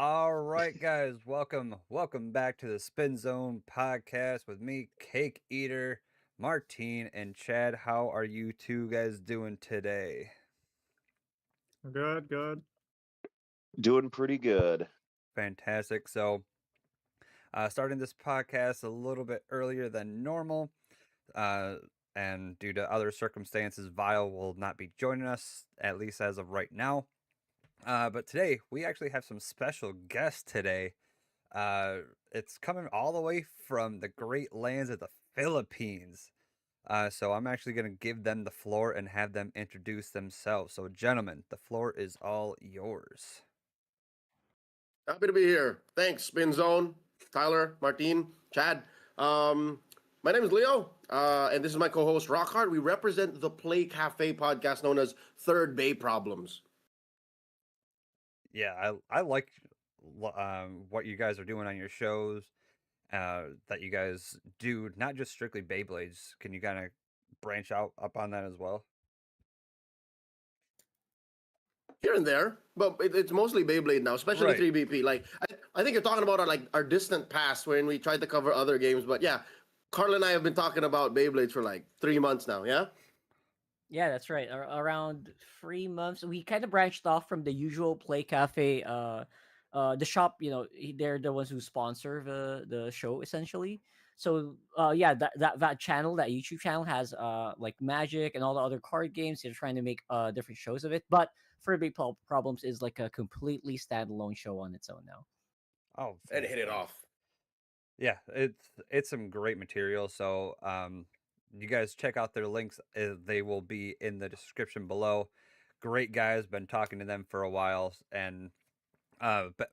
All right, guys, welcome back to the Spin Zone podcast with me, Cake Eater, Martine, and Chad. How are you two guys doing today? Good, good. Doing pretty good. Fantastic. Starting this podcast a little bit earlier than normal, uh, and due to other circumstances, Vile will not be joining us, at least as of right now. But today, we actually have some special guests today. Uh, it's coming all the way from the great lands of the Philippines. So I'm actually going to give them the floor and have them introduce themselves. So, gentlemen, the floor is all yours. Happy to be here. Thanks, Spin Zone, Tyler, Martine, Chad. My name is Leo, and this is my co-host Rockhart. We represent the Play Cafe podcast known as Third Bay Problems. Yeah, I like what you guys are doing on your shows. That you guys do not just strictly Beyblades. Can you kind of branch out up on that as well? Here and there, but it's mostly Beyblade now, especially Right. 3BP. I think you're talking about our distant past when we tried to cover other games. But yeah, Carl and I have been talking about Beyblades for like 3 months now. Yeah. Yeah, that's right. Around 3 months, we kind of branched off from the usual Play Cafe. The shop, they're the ones who sponsor the show essentially. So, yeah, that channel, that YouTube channel has like Magic and all the other card games. They're trying to make different shows of it. But for Big Problems is like a completely standalone show on its own now. Oh, And hit it off. Yeah, it's some great material. So, you guys check out their links. They will be in the description below. Great guys, been talking to them for a while, and but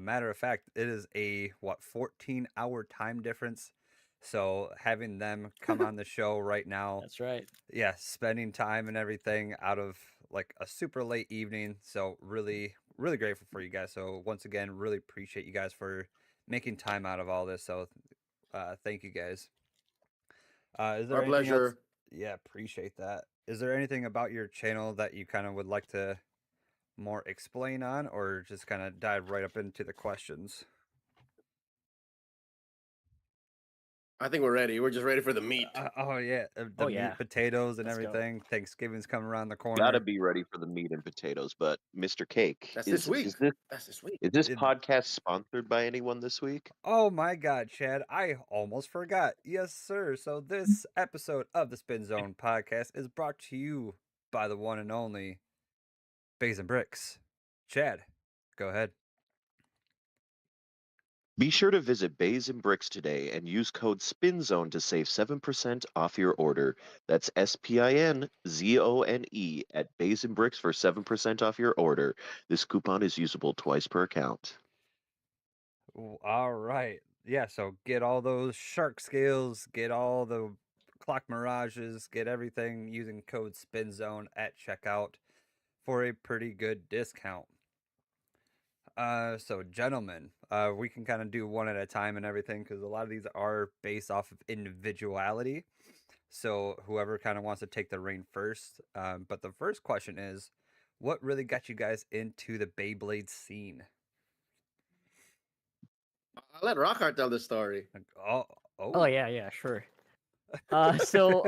matter of fact, it is a 14-hour time difference. So having them come on the show right now, That's right. yeah, spending time and everything out of like a super late evening. So really grateful for you guys. So once again, really appreciate you guys for making time out of all this. So thank you guys. Is there Our anything else? pleasure. Yeah, appreciate that. Is there anything about your channel that you kind of would like to more explain on, or just kind of dive right up into the questions? I think we're ready. We're just ready for the meat. Oh yeah, the Oh meat, yeah, potatoes, and let's go. everything. Thanksgiving's coming around the Gotta corner. be ready for the meat and potatoes. But Mr. Cake, That's this is week. is this That's this week. is this It, podcast sponsored by anyone this week? oh my God, Chad, I almost forgot. Yes, sir. So this episode of the Spin Zone podcast is brought to you by the one and only Bays and Bricks. Chad, go ahead. Be sure to visit Bays and Bricks today and use code SPINZONE to save 7% off your order. That's SPINZONE at Bays and Bricks for 7% off your order. This coupon is usable twice per account. All right. Yeah, so get all those shark scales, get all the clock mirages, get everything using code SPINZONE at checkout for a pretty good discount. So gentlemen, we can kind of do one at a time and everything because a lot of these are based off of individuality. So whoever kind of wants to take the reign first. But the first question is, what really got you guys into the Beyblade scene? I'll let Rockhart tell the story. Like, oh, Oh oh, yeah, sure. So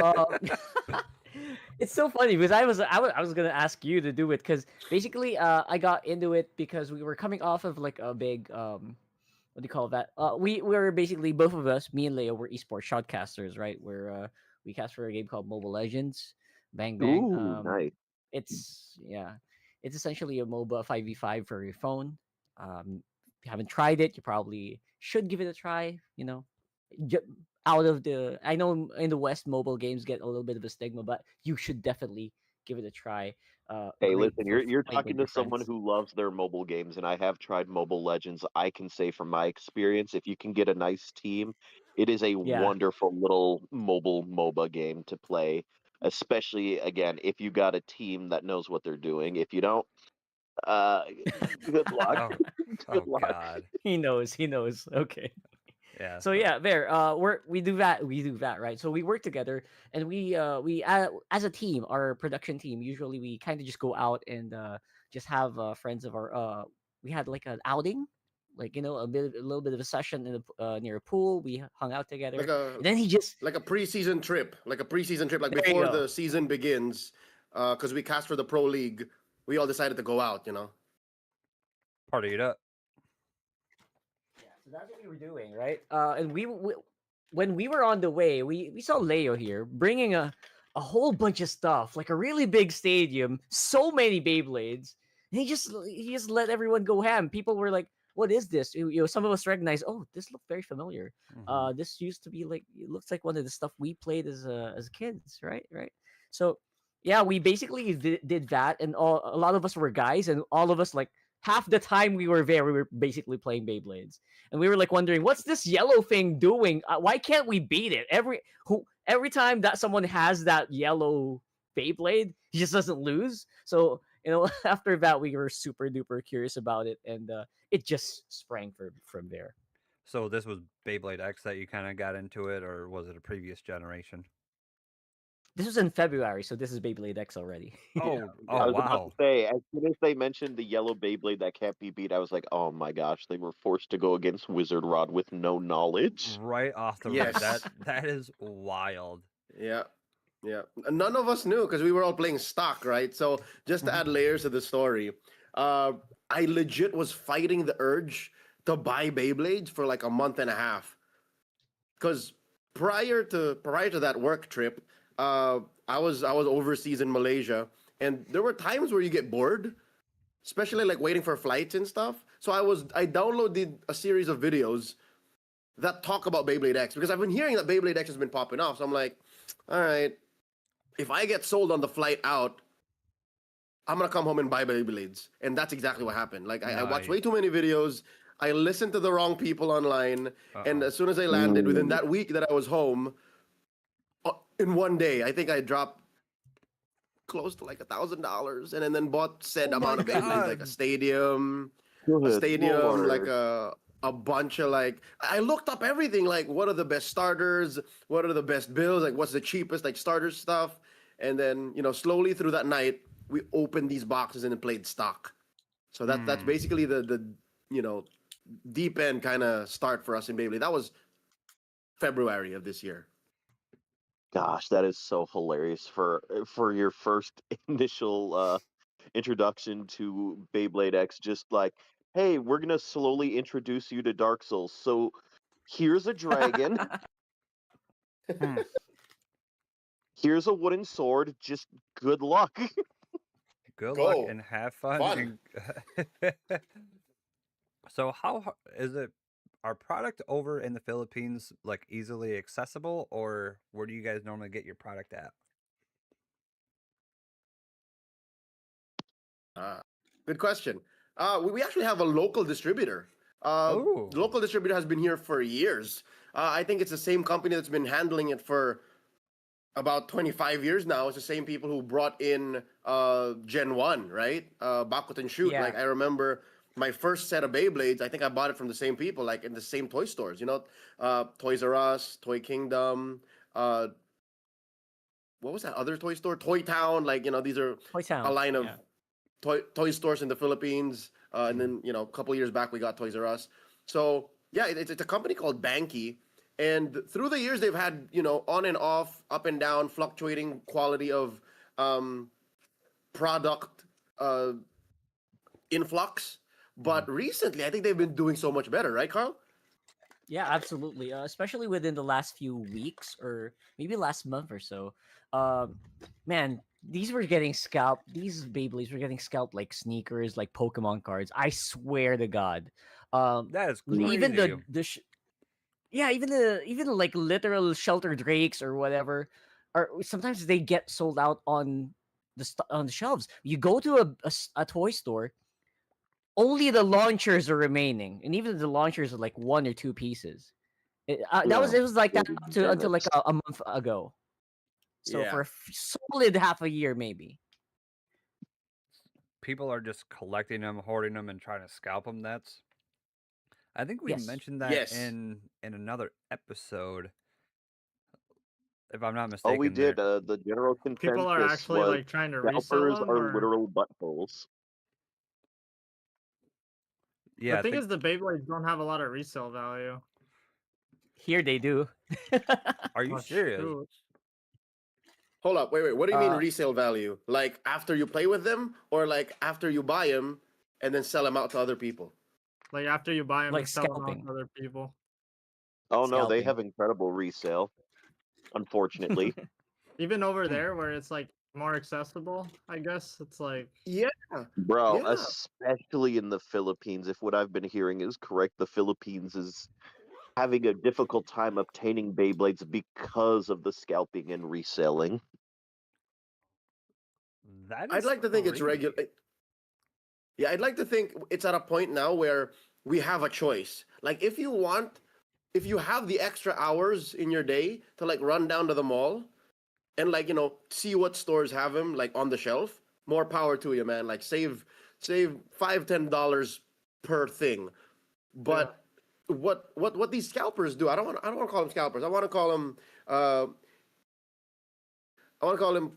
it's so funny because I was gonna ask you to do it because basically I got into it because we were coming off of like a big what do you call that? We were basically both of us, me and Leo, were esports shotcasters, right? Where we cast for a game called Mobile Legends, Bang Bang. Ooh, nice. It's yeah, it's essentially a MOBA 5v5 for your phone. If you haven't tried it, you probably should give it a try. Ju- Out of the, I know in the West, mobile games get a little bit of a stigma, but you should definitely give it a try. Hey, Great listen, for you're playing talking with to your someone friends. who loves their mobile games, and I have tried Mobile Legends. I can say from my experience, if you can get a nice team, it is a Yeah, wonderful little mobile MOBA game to play. Especially again, if you got a team that knows what they're doing. If you don't, uh, good luck. oh, Good oh luck. God. he knows. He knows. Okay. Yeah. So yeah, there. We do that. We do that, right? So we work together, and we as a team, our production team. Usually, we kind of just go out and just have friends of our. We had like an outing like a little bit of a session in near a pool. We hung out together, Like a and then he just like a preseason trip, like there you before go. the season begins, because we cast for the pro league. We all decided to go out. Partied up. Yeah, so that's what we were doing, right? And when we were on the way, we saw Leo here bringing a whole bunch of stuff, like a really big stadium, so many Beyblades, and he just let everyone go ham. People were like, "What is this?" Some of us recognized, "Oh, this looked very familiar. Mhm. This used to be like it looks like one of the stuff we played as kids, right? Right." So yeah, we basically did that, and a lot of us were guys, and all of us like half the time we were there, we were basically playing Beyblades, and we were like wondering, what's this yellow thing doing? Why can't we beat it? Every time that someone has that yellow Beyblade, he just doesn't lose. So after that, we were super duper curious about it, and it just sprang from there. So this was Beyblade X that you kind of got into it, or was it a previous generation? This was in February, so this is Beyblade X already. Oh, I oh was about to wow! say, as soon as they mentioned the yellow Beyblade that can't be beat, I was like, oh my gosh, they were forced to go against Wizard Rod with no knowledge. Right off the rip, that Yes. that is wild. Yeah. Yeah. None of us knew because we were all playing stock, right? So just to add layers to the story, I legit was fighting the urge to buy Beyblades for like a month and a half. Because prior to that work trip, I was overseas in Malaysia, and there were times where you get bored, especially like waiting for flights and stuff. So I downloaded a series of videos that talk about Beyblade X because I've been hearing that Beyblade X has been popping off. So I'm like, all right, if I get sold on the flight out, I'm gonna come home and buy Beyblades, and that's exactly what happened. Like I watched way Nice. too many videos. I listened to the wrong people online, and Uh-oh. as soon as I landed, within that week that I was home, in one day, I think I dropped close to like $1,000, and then bought said Oh my amount of Beyblades, like god! a Good stadium, like lord. a bunch of like I looked up everything, like what are the best starters, what are the best builds, like what's the cheapest like starter stuff, and then slowly through that night we opened these boxes and then played stock. So that's Hmm. basically the you know deep end kind of start for us in Beyblade. That was February of this year. Gosh, that is so hilarious for your first initial introduction to Beyblade X. Just like, hey, we're gonna slowly introduce you to Dark Souls. So here's a dragon, Hmm. here's a wooden sword. Just good luck. Good luck Go and have fun. fun. And so, is it? Our product over in the Philippines like easily accessible, or where do you guys normally get your product at? Uh, Good question. We actually have a local distributor. The Oh, local distributor has been here for years. I think it's the same company that's been handling it for about 25 years now. It's the same people who brought in Gen 1, right? Bakut and Shoot. Yeah. Like, I remember my first set of Beyblades, I think I bought it from the same people, like in the same toy stores, Toys R Us, Toy Kingdom. Uh, what was that other toy store? Toy Town. Like, these are Toy a Town. line of Yeah. toy stores in the Philippines, and mhm. then a couple years back we got Toys R Us. So yeah, it's a company called Banky, and through the years they've had on and off, up and down, fluctuating quality of um, product uh, influx. Mhm. But recently, I think they've been doing so much better, right, Carl? Yeah, absolutely. Especially within the last few weeks or maybe last month or so. Um, Man, these were getting scalped. These Beyblades were getting scalped like sneakers, like Pokemon cards. I swear to God. Um, That is Even crazy. yeah, even like literal shelter drakes or whatever, or sometimes they get sold out on on the shelves. You go to a toy store, only the launchers are remaining, and even the launchers are like one or two pieces. Yeah, It was like that goodness. up to until like a month ago. So for Yeah. a solid half a year, maybe. People are just collecting them, hoarding them, and trying to scalp them. I think we Yes. mentioned that Yes. in another episode, if I'm not Oh, we mistaken. did. There, The general People are consensus actually was like trying to resell scalpers them, are or literal buttholes. Yeah, The I thing think. is, the Beyblades don't have a lot of resale value. Here they do. Are you Oh, serious? shoot. Hold up, wait. What do you mean Uh, resale value? Like after you play with them, or like after you buy them and then sell them out to other people? Like after you buy them Like and sell them out scalping. to other people. Oh no, they Scalping. have incredible resale. Unfortunately, Even over Hmm. there where it's like more accessible, I guess it's like Yeah, bro, yeah. especially in the Philippines, if what I've been hearing is correct, the Philippines is having a difficult time obtaining Beyblades because of the scalping and reselling. That I'd is like to think it's crazy. regular. Yeah, I'd like to think it's at a point now where we have a choice. Like if you have the extra hours in your day to like run down to the mall and like, see what stores have them like on the shelf, more power to you, man. Like save $5-10 per thing. But what these scalpers do, I don't want to call them scalpers. Uh I want to call them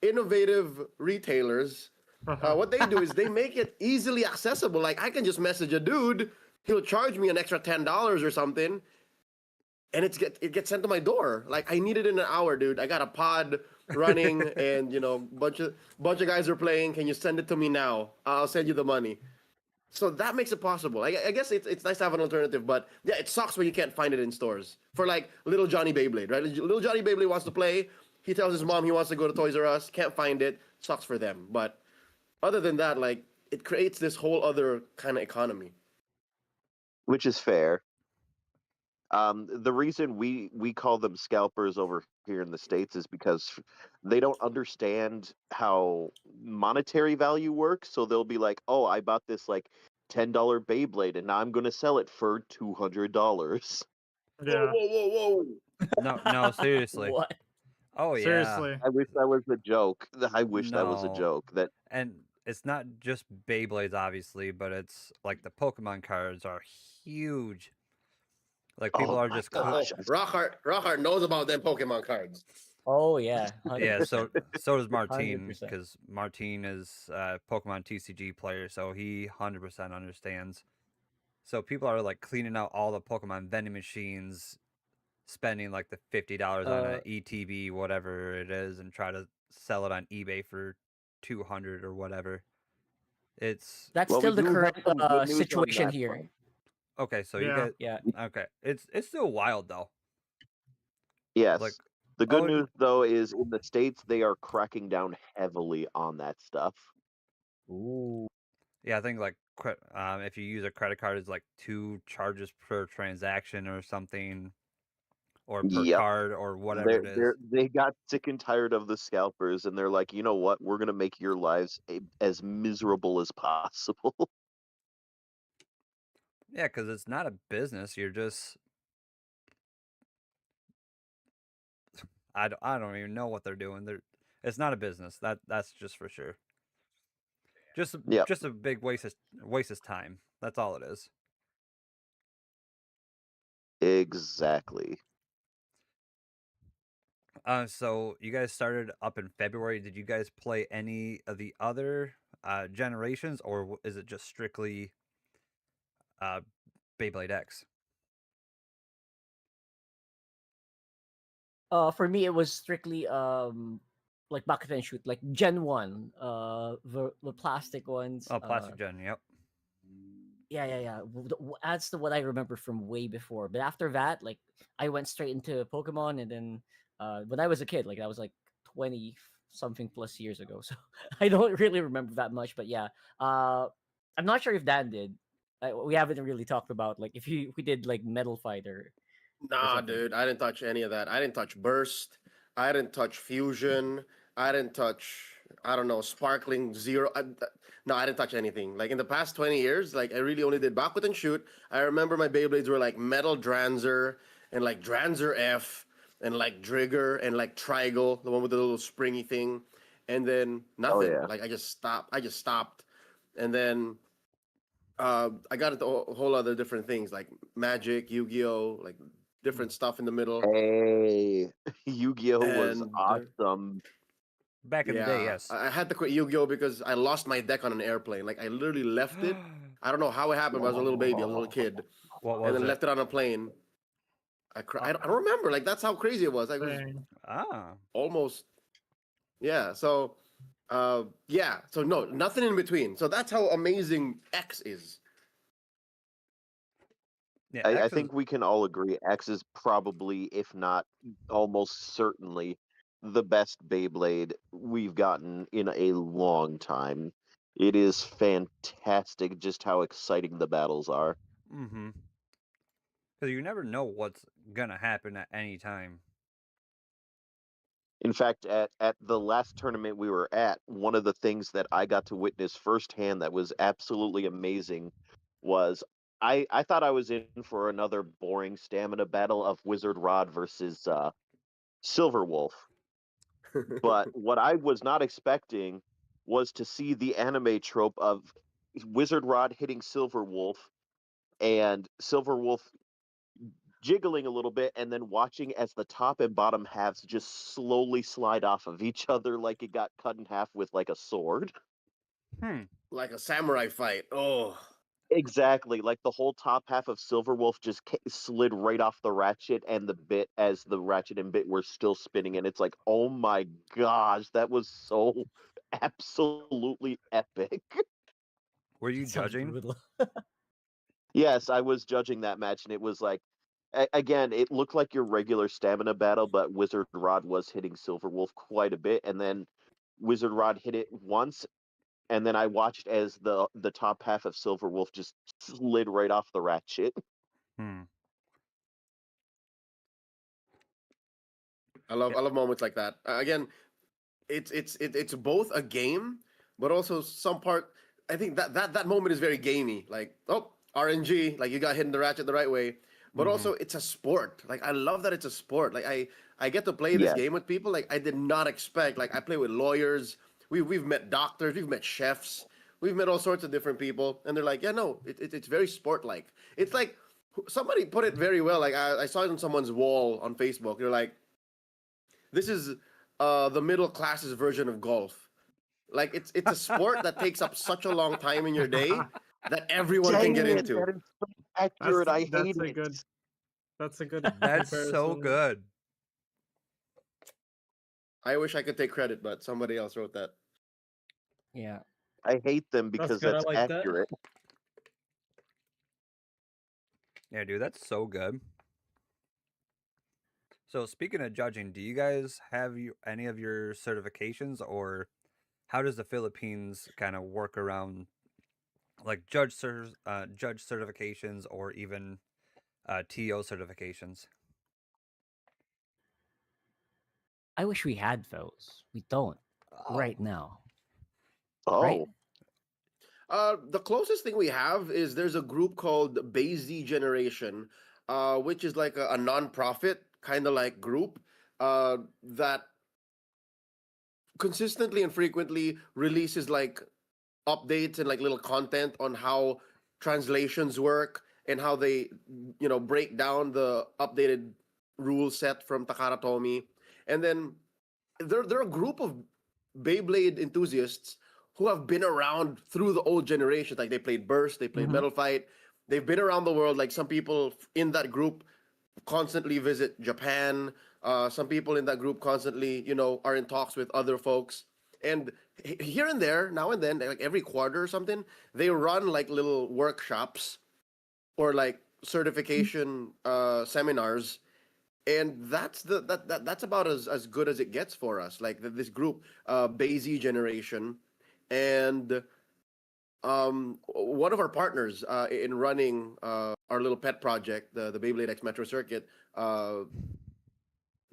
innovative retailers. What they do is they make it easily accessible. Like I can just message a dude, he'll charge me an extra $10 or something, and it gets sent to my door. Like I need it in an hour, dude. I got a pod running, and bunch of guys are playing. Can you send it to me now? I'll send you the money. So that makes it possible. I guess it's nice to have an alternative, but yeah, it sucks when you can't find it in stores. For like little Johnny Beyblade, right? Little Johnny Beyblade wants to play. He tells his mom he wants to go to Toys R Us. Can't find it. Sucks for them. But other than that, like it creates this whole other kind of economy. Which is fair. The reason we call them scalpers over here in the States is because they don't understand how monetary value works. So they'll be like, "Oh, I bought this like $10 Beyblade, and now I'm going to sell it for $200." Whoa, yeah. whoa, whoa, whoa! No, seriously. What? Oh yeah. Seriously. I wish that was a joke. I wish that was a No. joke. That And it's not just Beyblades, obviously, but it's like the Pokemon cards are huge. Like people oh are my just gosh, Rockhart knows about them Pokemon cards. Oh yeah, yeah. 100%. So does Martine 100%. because Martine is a Pokemon TCG player, so he 100% understands. So people are like cleaning out all the Pokemon vending machines, spending like the $50 on Uh, an ETB, whatever it is, and try to sell it on eBay for 200 or whatever. It's that's well, we still the do have current some good news on situation that front. here. okay. So you Yeah. get Yeah. okay. It's still wild though. Like Yes. The good oh news, though, is in the States, they are cracking down heavily on that stuff. Ooh. yeah, I think like if you use a credit card, it's like 2 charges per transaction or something, or per Yep. card or whatever it is. They got sick and tired of the scalpers, and they're like, you know what? We're going to make your lives as miserable as possible. Yeah, because it's not a business. You're just I don't even know what they're doing. It's not a business. That's just for sure. Yep, Just a big waste of time. That's all it is. exactly. So you guys started up in February. Did you guys play any of the other generations, or is it just strictly uh Beyblade X? For me, it was strictly like bucket and shoot, like Gen 1, the plastic ones. Oh, Plastic Gen. Yep. Yeah. That's the what I remember from way before. But after that, like I went straight into Pokemon, and then when I was a kid, like I was like 20 something plus years ago, so I don't really remember that much. But yeah, I'm not sure if Dan did. We haven't really talked about like if we did like Metal Fighter or Nah, something. dude, I didn't touch any of that. I didn't touch Burst. I didn't touch Fusion. I didn't touch, I don't know, Sparkling Zero. No, I didn't touch anything. Like in the past 20 years, like I really only did Backward and Shoot. I remember my Beyblades were like Metal Dranzer and like Dranzer F and like Drigger and like Trigal, the one with the little springy thing. And then Oh nothing. yeah. Like I just stopped. I just stopped. And then I got into a whole other different things like Magic, Yu-Gi-Oh, like different stuff in the middle. Hey, Yu-Gi-Oh was And awesome. Back in the day, yeah, yes. I had to quit Yu-Gi-Oh because I lost my deck on an airplane. Like I literally left it I don't know how it happened, but I was a little baby, a little kid, What and was then it? left it on a plane. I don't remember. Like that's how crazy it was. I was Dang. Ah, almost yeah. So yeah. So no, nothing in between. So that's how amazing X is. yeah. I X is. think we can all agree X is probably, if not almost certainly, the best Beyblade we've gotten in a long time. It is fantastic just how exciting the battles are. Mm-hmm. Because you never know what's gonna happen at any time. In fact, at the last tournament we were at, one of the things that I got to witness firsthand that was absolutely amazing was I thought I was in for another boring stamina battle of Wizard Rod versus Silver Wolf. But what I was not expecting was to see the anime trope of Wizard Rod hitting Silver Wolf and Silver Wolf jiggling a little bit and then watching as the top and bottom halves just slowly slide off of each other like it got cut in half with like a sword. Hmm. Like a samurai fight. Oh, Exactly, like the whole top half of Silverwolf just slid right off the ratchet and the bit as the ratchet and bit were still spinning, and it's like, oh my gosh, that was so absolutely epic. Were you It sounds judging? brutal. Yes, I was judging that match, and it was like, again, it looked like your regular stamina battle, but Wizard Rod was hitting Silverwolf quite a bit, and then Wizard Rod hit it once, and then I watched as the top half of Silverwolf just slid right off the ratchet. Hmm. I love moments like that. Again, it's both a game, but also some part. I think that moment is very gamey. Like RNG, like you got hit in the ratchet the right way, but Mm-hmm. also it's a sport. Like I love that it's a sport. Like I get to play this Yes. game with people. Like I did not expect. Like I play with lawyers. We've met doctors. We've met chefs. We've met all sorts of different people, and they're like, yeah, no, it's very sport like. It's like somebody put it very well. Like I saw it on someone's wall on Facebook. They're like, this is the middle class's version of golf. Like it's a sport that takes up such a long time in your day that everyone can Dang get it, into. that is so accurate. I hate That's a it. good that's a good That's so comparison. good. I wish I could take credit, but somebody else wrote that. Yeah. I hate them That's because good. I that's like that. accurate. Yeah, dude, that's so good. So speaking of judging, do you guys have any of your certifications, or how does the Philippines kind of work around like judge certifications or even TO certifications? I wish we had those. We don't Oh, right now. Right? Oh, The closest thing we have is there's a group called Bey Generation, which is like a non-profit kind of like group that consistently and frequently releases like updates and like little content on how translations work and how they break down the updated rule set from Takara Tomy. And then they're a group of Beyblade enthusiasts who have been around through the old generations. Like they played Burst, they played Mm-hmm. Metal Fight. They've been around the world. Like some people in that group constantly visit Japan. Some people in that group constantly, are in talks with other folks. And here and there, now and then, like every quarter or something, they run like little workshops or like certification seminars, and that's about as good as it gets for us. Like this group, Bey Generation, and one of our partners in running our little pet project, the Beyblade X Metro Circuit,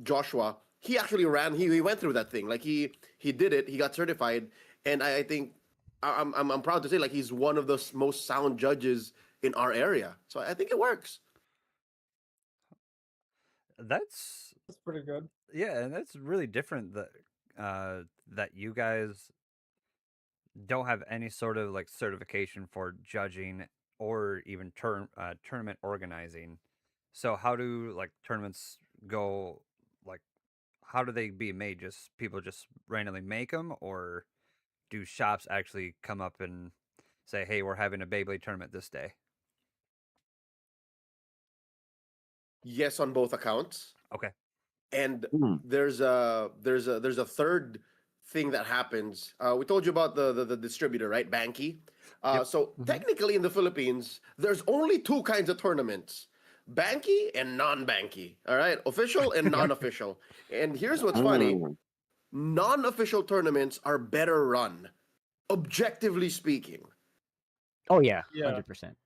Joshua. He actually ran. He went through that thing. Like he did it. He got certified, and I think I'm proud to say like he's one of the most sound judges in our area. So I think it works. that's That's pretty good. yeah, and that's really different that you guys don't have any sort of like certification for judging or even tournament organizing. So how do like tournaments go? Like, how do they be made? Just people just randomly make them, or do shops actually come up and say, hey, we're having a Beyblade tournament this day? Yes, on both accounts. Okay. And Hmm. there's a third thing that happens. We told you about the distributor, right? Banky. Yep. So technically in the Philippines, there's only two kinds of tournaments: Banky and non-Banky. All right, official and non-official. And here's what's funny: Mm. non-official tournaments are better run, objectively speaking. Oh yeah, Yeah. 100%.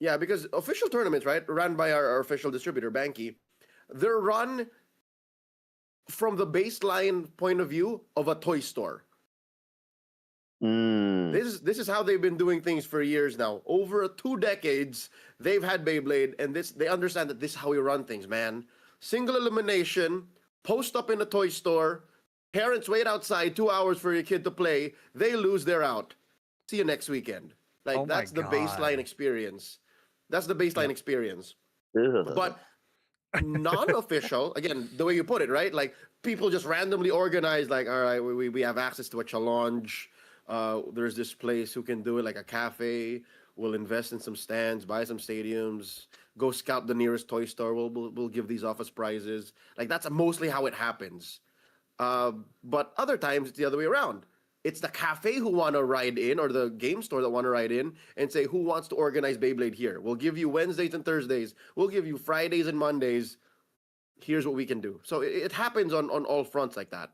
Yeah, because official tournaments, right, run by our official distributor, Banky, they're run from the baseline point of view of a toy store. Mm. This is how they've been doing things for years now. Over 2 decades, they've had Beyblade, and they understand that this is how we run things, man. Single elimination, post up in a toy store, parents wait outside 2 hours for your kid to play. They lose, they're out. See you next weekend. Like, Oh my that's the baseline God. experience. That's the baseline experience. Ugh. But non-official, again, the way you put it, right? Like, people just randomly organize, like, all right, we have access to a challenge. There's this place who can do it, like a cafe. We'll invest in some stands, buy some stadiums, go scout the nearest toy store. We'll give these office prizes. Like, that's mostly how it happens. But other times it's the other way around. It's the cafe who want to ride in, or the game store that want to ride in and say, who wants to organize Beyblade here? We'll give you Wednesdays and Thursdays. We'll give you Fridays and Mondays. Here's what we can do. So it happens on all fronts like that.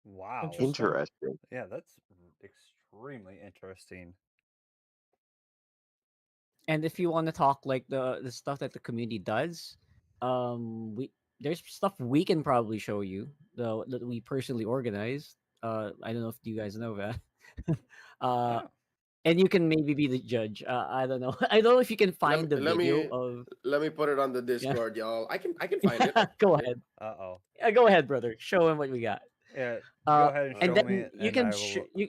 Wow. Interesting. Interesting. Yeah, that's extremely interesting. And if you want to talk like the stuff that the community does, we there's stuff we can probably show you though that we personally organized. I don't know if you guys know that. uh, Oh. and you can maybe be the judge. I don't know. I don't know if you can find the let video me- of. Let me put it on the Discord, y'all. I can find it. Go ahead. Uh-oh. Go ahead, brother. Show him what we got. Yeah, Uh, go ahead and and show then me, you and can I will...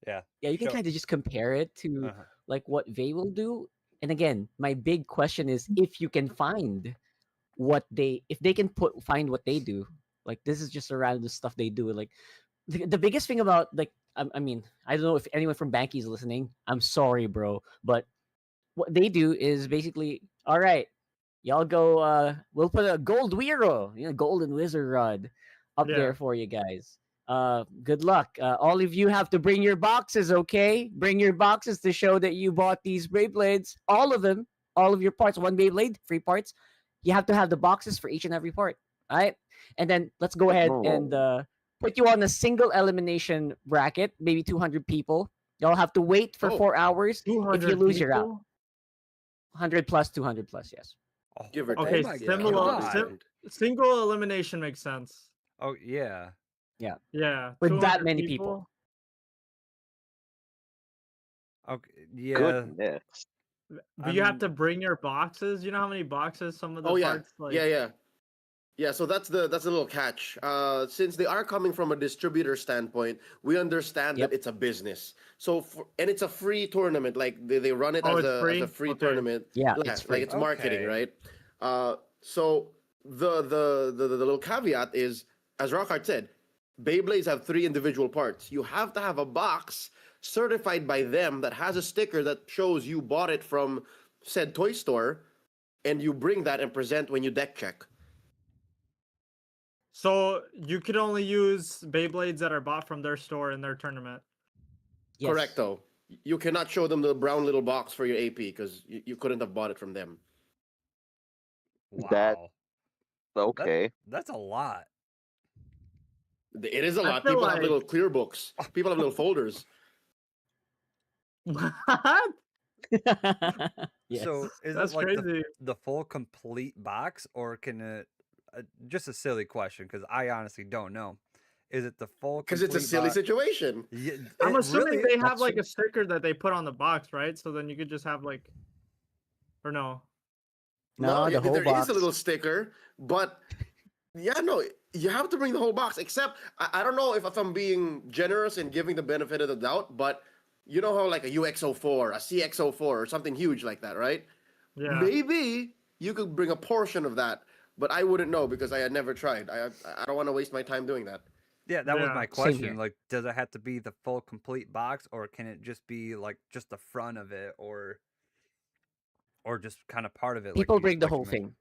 Yeah. you can show- kind of just compare it to Uh-huh. like what they will do. And again, my big question is if you can find if they can find what they do. Like this is just around the stuff they do. Like the biggest thing about like I mean, I don't know if anyone from Banky is listening. I'm sorry, bro, but what they do is basically, all right, y'all go. We'll put a gold Wiro, golden wizard rod, up Yeah. there for you guys. Good luck. All of you have to bring your boxes, okay? Bring your boxes to show that you bought these Beyblades. All of them, all of your parts. One Beyblade, 3 parts. You have to have the boxes for each and every part. All right, and then let's go ahead and put you on a single elimination bracket, maybe 200 people. Y'all have to wait for Oh. 4 hours. 200 If you lose, you're out. people? 100 plus, 200 plus, yes. Oh, Give or oh Okay, my similar- God. Single elimination makes sense. Oh, yeah. Yeah. With that 200 many people. Okay, yeah. Goodness. But you have to bring your boxes. You know how many boxes some of the Oh yeah, parts like yeah. So that's the little catch. Since they are coming from a distributor standpoint, we understand Yep. that it's a business. So and it's a free tournament. Like they run it Oh, as it's a free? free Okay. tournament. Yeah, like it's free. it's marketing, Okay. right? So the little caveat is, as Rockhart said, Beyblades have 3 individual parts. You have to have a box certified by them that has a sticker that shows you bought it from said toy store, and you bring that and present when you deck check. So you could only use Beyblades that are bought from their store in their tournament. Yes. Correct, though. You cannot show them the brown little box for your AP because you couldn't have bought it from them. That- Wow. Okay. That's a lot. It is a I lot. feel People have like- little clear books. People have little folders. What? Yes. So is That's it like crazy. the full complete box, or can it? Just a silly question, because I honestly don't know. Is it the full? Because it's a complete silly box? situation. Yeah, I'm it assuming really- they have That's like true. a sticker that they put on the box, right? So then you could just have like, or no? No, the whole there is box. a little sticker, but yeah, no, you have to bring the whole box. Except I don't know if I'm being generous and giving the benefit of the doubt, but you know how like a UX04, a CX04, or something huge like that, right? Yeah. Maybe you could bring a portion of that, but I wouldn't know because I had never tried. I don't want to waste my time doing that. Yeah, that was my Same question. here. Like, does it have to be the full complete box, or can it just be like just the front of it, or just kind of part of it, People you bring the like you whole mentioned? thing,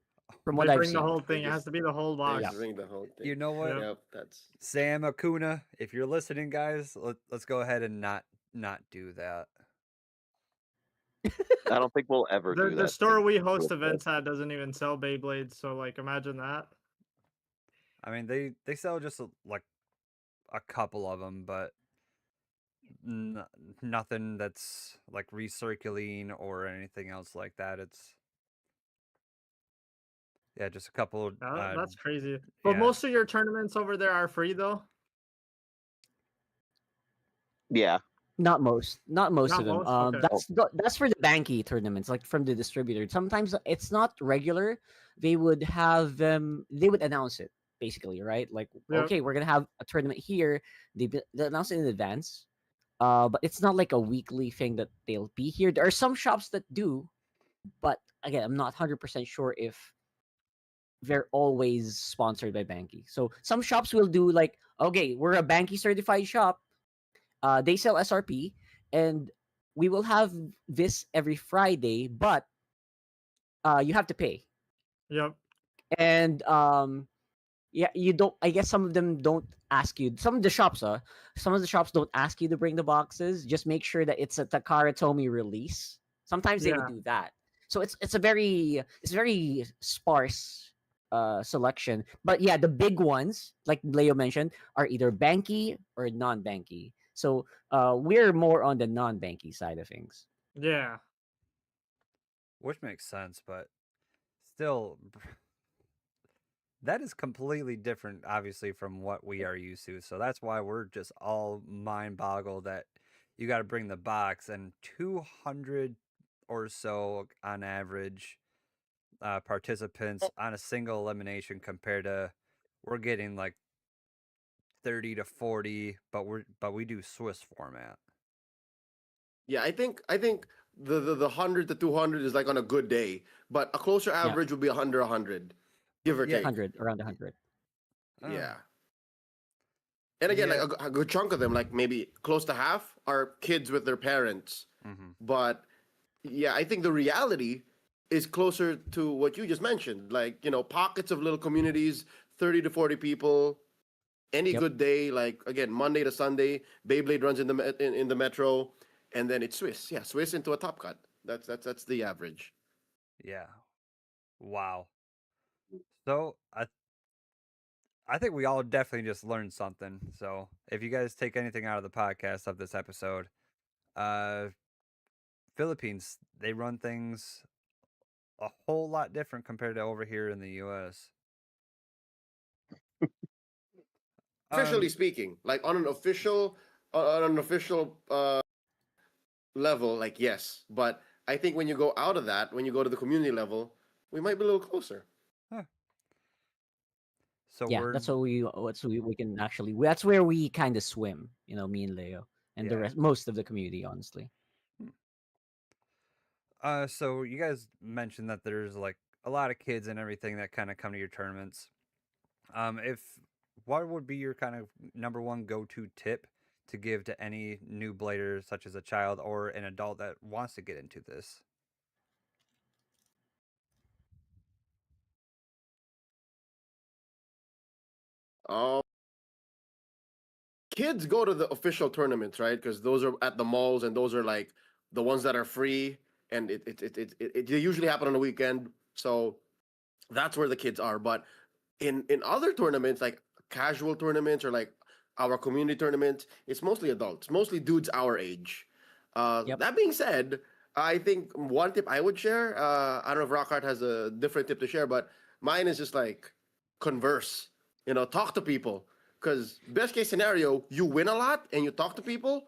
from They what I've bring the seen. whole They thing. It has just to be the whole they box. just ring the whole thing. You know what, Yep. Yep, that's Sam Acuna, if you're listening, guys, let's go ahead and not do that. I don't think we'll ever The do the that. store we host with events at doesn't even sell Beyblades, so like imagine that. I mean, they sell just like a couple of them, but n- nothing that's like recirculating or anything else like that. It's yeah, just a couple. That's crazy. But Yeah, most of your tournaments over there are free though. Yeah. Not most, not most Not of them. most. Okay. That's for the banky tournaments, like from the distributor. Sometimes it's not regular. They would have them. They would announce it basically, right? Like, Yep. okay, we're gonna have a tournament here. They announce it in advance. But it's not like a weekly thing that they'll be here. There are some shops that do, but again, I'm not 100% sure if they're always sponsored by Banky. So some shops will do like, okay, we're a Banky certified shop. They sell SRP, and we will have this every Friday, but you have to pay. Yep. And yeah, you don't. I guess some of them don't ask you. Some of the shops don't ask you to bring the boxes. Just make sure that it's a Takara Tomy release. Sometimes they would Yeah. do that. So it's very sparse selection. But yeah, the big ones, like Leo mentioned, are either banky or non-banky. So we're more on the non-banky side of things. Yeah. which makes sense, but still, that is completely different, obviously, from what we are used to. So that's why we're just all mind boggled that you got to bring the box and 200 or so on average participants on a single elimination compared to we're getting like 30 to 40, but we do Swiss format. yeah. I think the 100 to 200 is like on a good day, but a closer Yeah, average would be under 100, give or Yeah. take. around 100. Yeah. And again, Yeah. like a good chunk of them, like maybe close to half, are kids with their parents. Mm-hmm. But yeah, I think the reality is closer to what you just mentioned. Like, pockets of little communities, 30 to 40 people, any Yep. good day, like again, Monday to Sunday, Beyblade runs in the metro, and then it's Swiss. Yeah, Swiss into a top cut. That's the average. Yeah. Wow. So I think we all definitely just learned something. So if you guys take anything out of the podcast of this episode, uh Philippines, they run things a whole lot different compared to over here in the US. Officially speaking, like on an official level, like yes. But I think when you go out of that, when you go to the community level, we might be a little closer. Huh. So Yeah, we're we can actually that's where we kind of swim, me and Leo and the yeah. rest most of the community, honestly. Hmm. So you guys mentioned that there's like a lot of kids and everything that kind of come to your tournaments. If what would be your kind of number one go-to tip to give to any new blader, such as a child or an adult that wants to get into this? Um, Kids go to the official tournaments, right? Because those are at the malls, and those are like the ones that are free, and they usually happen on the weekend. So that's where the kids are. But in other tournaments, like casual tournaments or like our community tournaments, it's mostly adults, mostly dudes our age. Yep. That being said, I think one tip I would share, I don't know if Rockhart has a different tip to share, but mine is just like converse, talk to people. Because best case scenario, you win a lot and you talk to people,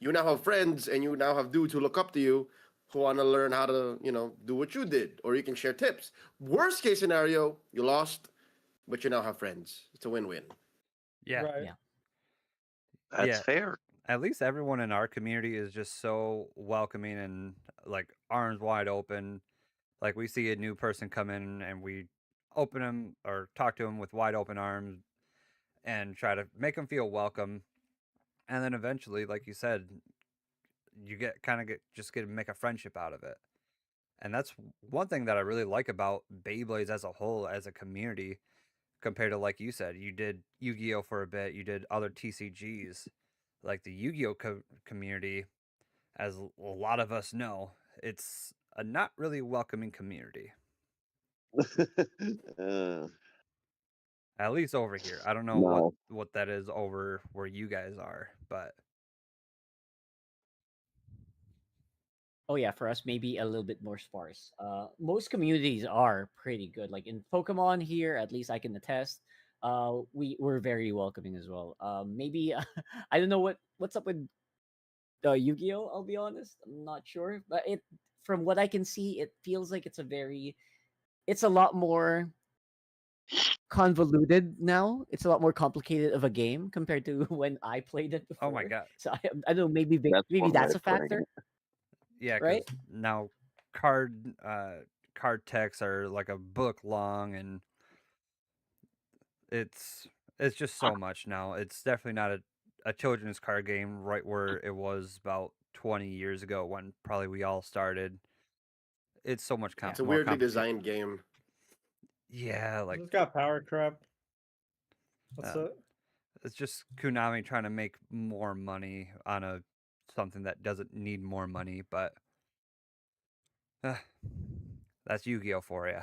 you now have friends and you now have dudes who look up to you who want to learn how to, do what you did, or you can share tips. Worst case scenario, you lost, but you now have friends. It's a win-win. Yeah. Right. Yeah. That's Yeah. fair. At least everyone in our community is just so welcoming and like arms wide open. Like we see a new person come in and we open them or talk to them with wide open arms. and try to make them feel welcome. And then eventually, like you said, you get make a friendship out of it. And that's one thing that I really like about Beyblades as a whole, as a community, compared to, like you said, you did Yu-Gi-Oh for a bit, you did other TCGs, like the Yu-Gi-Oh community. As a lot of us know, it's a not really welcoming community. uh, At least over here. I don't know no. what that is over where you guys are, but Oh yeah, for us maybe a little bit more sparse. Most communities are pretty good. Like in Pokemon here, at least I can attest. We're very welcoming as well. Maybe I don't know what's up with Yu-Gi-Oh. I'll be honest, I'm not sure, but it from what I can see, it feels like it's a lot more convoluted now. It's a lot more complicated of a game compared to when I played it oh my before. god. So I don't know. That's Maybe one way that's a of putting factor, it. Yeah, right? because now card card texts are like a book long, and it's it's just so much now. It's definitely not a children's card game right where it was about 20 years ago when probably we all started. It's so much Yeah. It's a more weirdly complicated. designed game. Yeah, like It's got power crap. What's uh, it? it's just Konami trying to make more money on a something that doesn't need more money, but uh, that's Yu-Gi-Oh for you.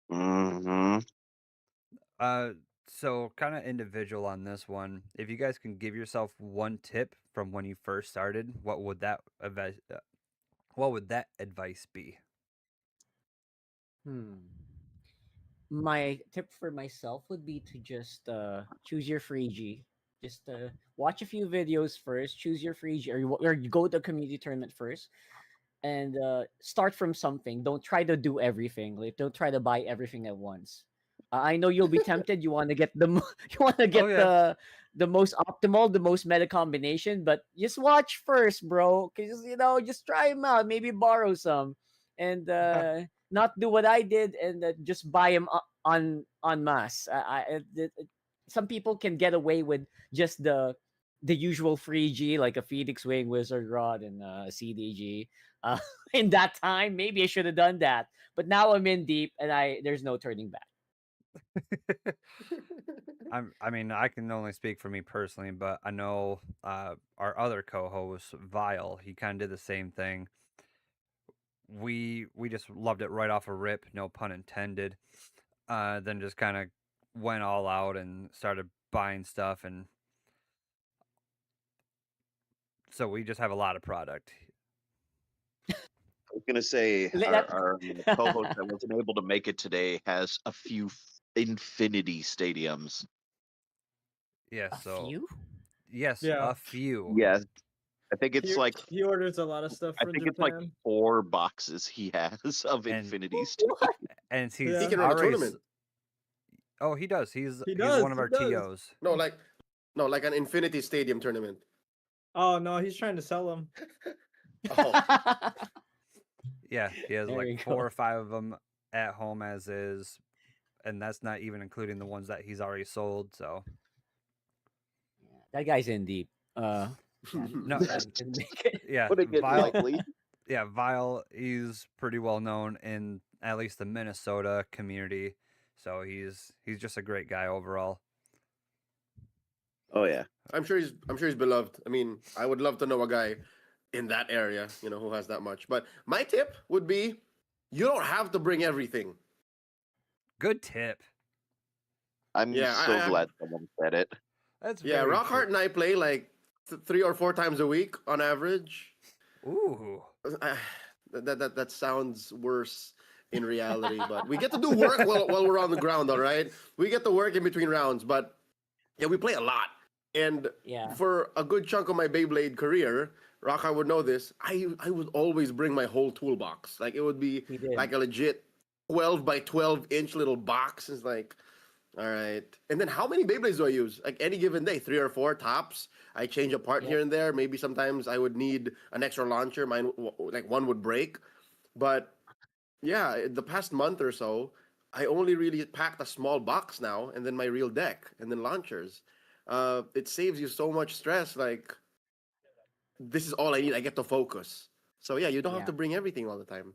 Hmm. Uh, so kind of individual on this one. If you guys can give yourself one tip from when you first started, what would that advice be? Hmm. My tip for myself would be to just choose your free G. Just watch a few videos first, choose your free G, or you go to a community tournament first, and start from something. Don't try to do everything. Like, don't try to buy everything at once. I know you'll be tempted. You want to get you want to Oh get yeah, the most optimal, the most meta combination, but just watch first, bro. Cause just try them out. Maybe borrow some, and not do what I did and just buy them on mass. Some people can get away with just the usual free G like a Phoenix Wing, Wizard Rod, and CDG. Uh, in that time, maybe I should have done that. But now I'm in deep, and there's no turning back. I mean, I can only speak for me personally, but I know our other co-host, Vile, he kind of did the same thing. We just loved it right off a rip, no pun intended. Then just kind of went all out and started buying stuff, and so we just have a lot of product. I was gonna say Let- our co-host that wasn't able to make it today has a few infinity stadiums. Yeah, a so few? yes, Yeah. a few. Yes, I think it's He, like he orders a lot of stuff I from think it's like Japan. 4 boxes he has of And infinity What? stadiums. and he's Yeah. He can run a already tournament. oh, he does. He He's does. one of He our does. TOs. No, like an Infinity Stadium tournament. Oh no, he's trying to sell them. Oh, Yeah, he has There like you 4 go. or 5 of them at home as is, and that's not even including the ones that he's already sold. So That guy's in deep. Yeah, no, he couldn't make it. yeah, Putting it Vile. lightly. Yeah, Vile. He's pretty well known in at least the Minnesota community. So he's just a great guy overall. Oh yeah. I'm sure he's beloved. I mean, I would love to know a guy in that area, who has that much. But my tip would be, you don't have to bring everything. Good tip. I'm Yeah, so glad someone said it. That's Yeah, very Rockhart true. and I play like 3 or 4 times a week on average. Ooh. That sounds worse in reality, but we get to do work while we're on the ground. All right, we get to work in between rounds, but yeah, we play a lot. And Yeah. for a good chunk of my Beyblade career, Rockhart would know this. I would always bring my whole toolbox. Like, it would be He did. like a legit 12 by 12-inch little box. It's like, all right. And then how many Beyblades do I use? Like, any given day, 3 or 4 tops. I change a part Yep. here and there. Maybe sometimes I would need an extra launcher. Mine, like, one would break. But yeah, the past month or so, I only really packed a small box now, and then my real deck, and then launchers. It saves you so much stress. Like this is all I need. I get to focus. So yeah, you don't have Yeah. to bring everything all the time.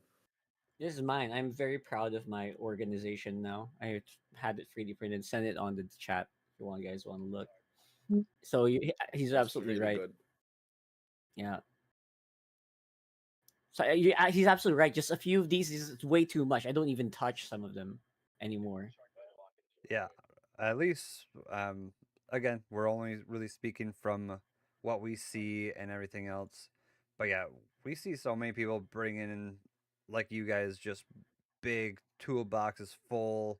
This is mine. I'm very proud of my organization now. Had it 3D printed. Send it on the chat if you guys want to look. So he's That's absolutely really right. good. Yeah. So he's absolutely right. Just a few of these is way too much. I don't even touch some of them anymore. Yeah, at least again, we're only really speaking from what we see and everything else. But yeah, we see so many people bringing in, like you guys, just big toolboxes full,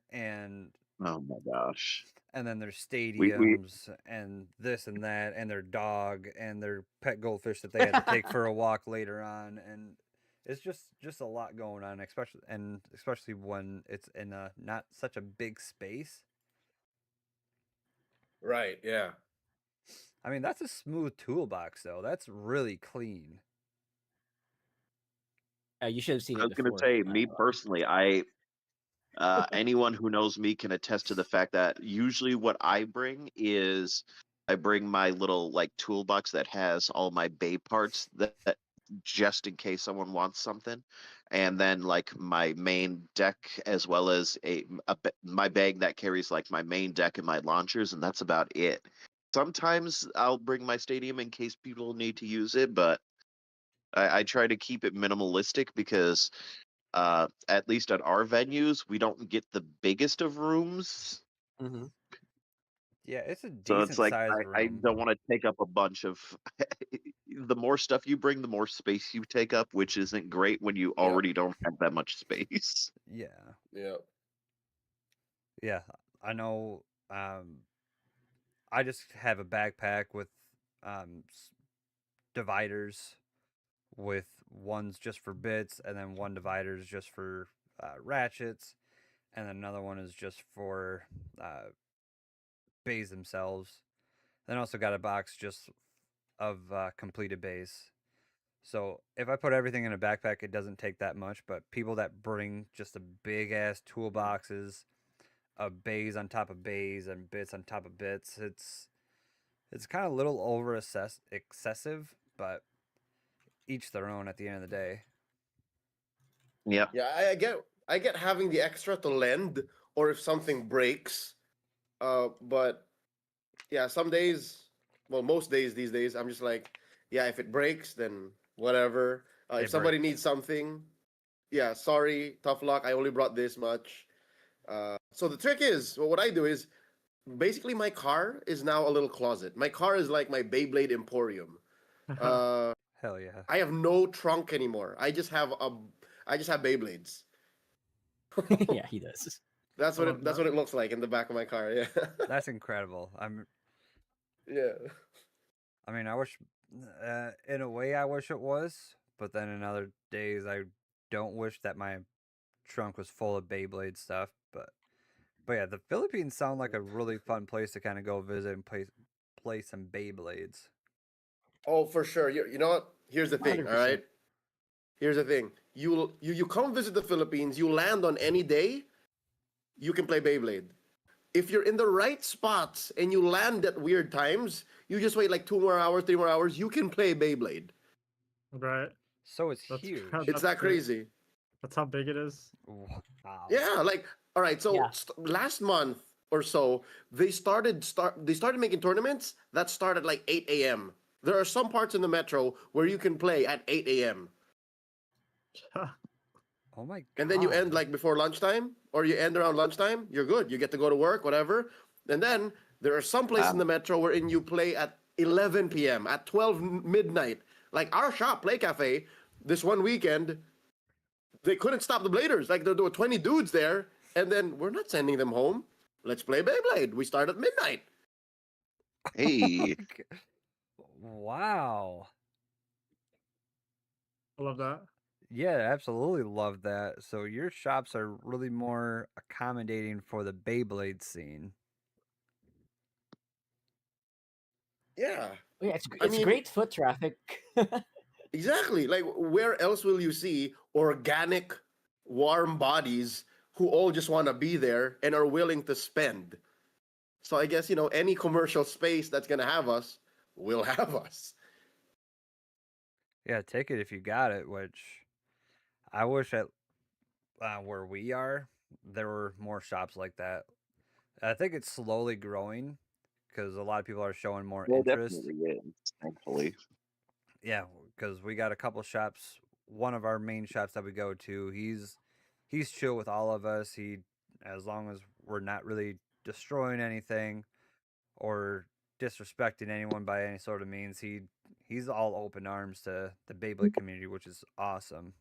and Oh my gosh. then their We stadiums and this and that and their dog and their pet goldfish that they had to take for a walk later on, and it's just a lot going on, especially when it's in a not such a big space. Right. Yeah. I mean, that's a smooth toolbox though. That's really clean. You should have seen I it was gonna before. say, me personally, anyone who knows me can attest to the fact that usually what I bring is I bring my little like toolbox that has all my Bay parts that just in case someone wants something, and then like my main deck as well as my bag that carries like my main deck and my launchers, and that's about it. Sometimes I'll bring my stadium in case people need to use it, but I try to keep it minimalistic because at least at our venues, we don't get the biggest of rooms. Mm-hmm. Yeah, it's a So it's decent like sized I room. don't want to take up a bunch of the more stuff you bring, the more space you take up, which isn't great when you Yeah. already don't have that much space. Yeah, Yeah. yeah. I know. I just have a backpack with dividers, with one's just for bits, and then one divider is just for ratchets, and then another one is just for bays themselves. Then I also got a box just of completed bays. So if I put everything in a backpack, it doesn't take that much. But people that bring just a big ass toolboxes of bays on top of bays and bits on top of bits, it's kind of a little excessive, but each their own at the end of the day. Yep. Yeah. I get having the extra to lend, or if something breaks. But yeah, some days, well, most days these days, I'm just like, yeah, if it breaks, then whatever. If It somebody breaks. needs something, yeah, sorry, tough luck. I only brought this much. So the trick is, well, what I do is basically my car is now a little closet. My car is like my Beyblade Emporium. Uh, Hell yeah. I have no trunk anymore. I just have Beyblades. Yeah, he does. That's I what love that's that. what it looks like in the back of my car. Yeah. That's incredible. Yeah. I mean, I wish, in a way, I wish it was, but then in other days, I don't wish that my trunk was full of Beyblade stuff. But yeah, the Philippines sound like a really fun place to kind of go visit and play some Beyblades. Oh, for sure. You know what? Here's the thing. All 100%. right. Here's the thing. You come visit the Philippines. You land on any day. You can play Beyblade. If you're in the right spots and you land at weird times, you just wait like 2 more hours, 3 more hours. You can play Beyblade. Right. So it's That's huge. It's That's that great. crazy. That's how big it is. Wow. Yeah. Like, all right. So Yeah. last month or so, they started making tournaments that start at like 8 a.m. There are some parts in the metro where you can play at 8 a.m. Oh my god. And then you end like before lunchtime, or you end around lunchtime. You're good. You get to go to work, whatever. And then there are some places in the metro wherein you play at 11 p.m., at 12 midnight. Like our shop, Play Cafe, this one weekend, they couldn't stop the bladers. Like there were 20 dudes there, and then we're not sending them home. Let's play Beyblade. We start at midnight. Hey, Wow. I love that. Yeah, absolutely love that. So your shops are really more accommodating for the Beyblade scene. Yeah, Yeah, I it's mean, great foot traffic. exactly. Like where else will you see organic, warm bodies who all just want to be there and are willing to spend. So I guess, any commercial space that's going to have us will have us. Yeah, take it if you got it, which I wish at where we are, there were more shops like that. I think it's slowly growing because a lot of people are showing more Well, interest. definitely is, thankfully. Yeah, because we got a couple shops. One of our main shops that we go to, he's chill with all of us. He, as long as we're not really destroying anything or disrespecting anyone by any sort of means, he's all open arms to the Beyblade community, which is awesome.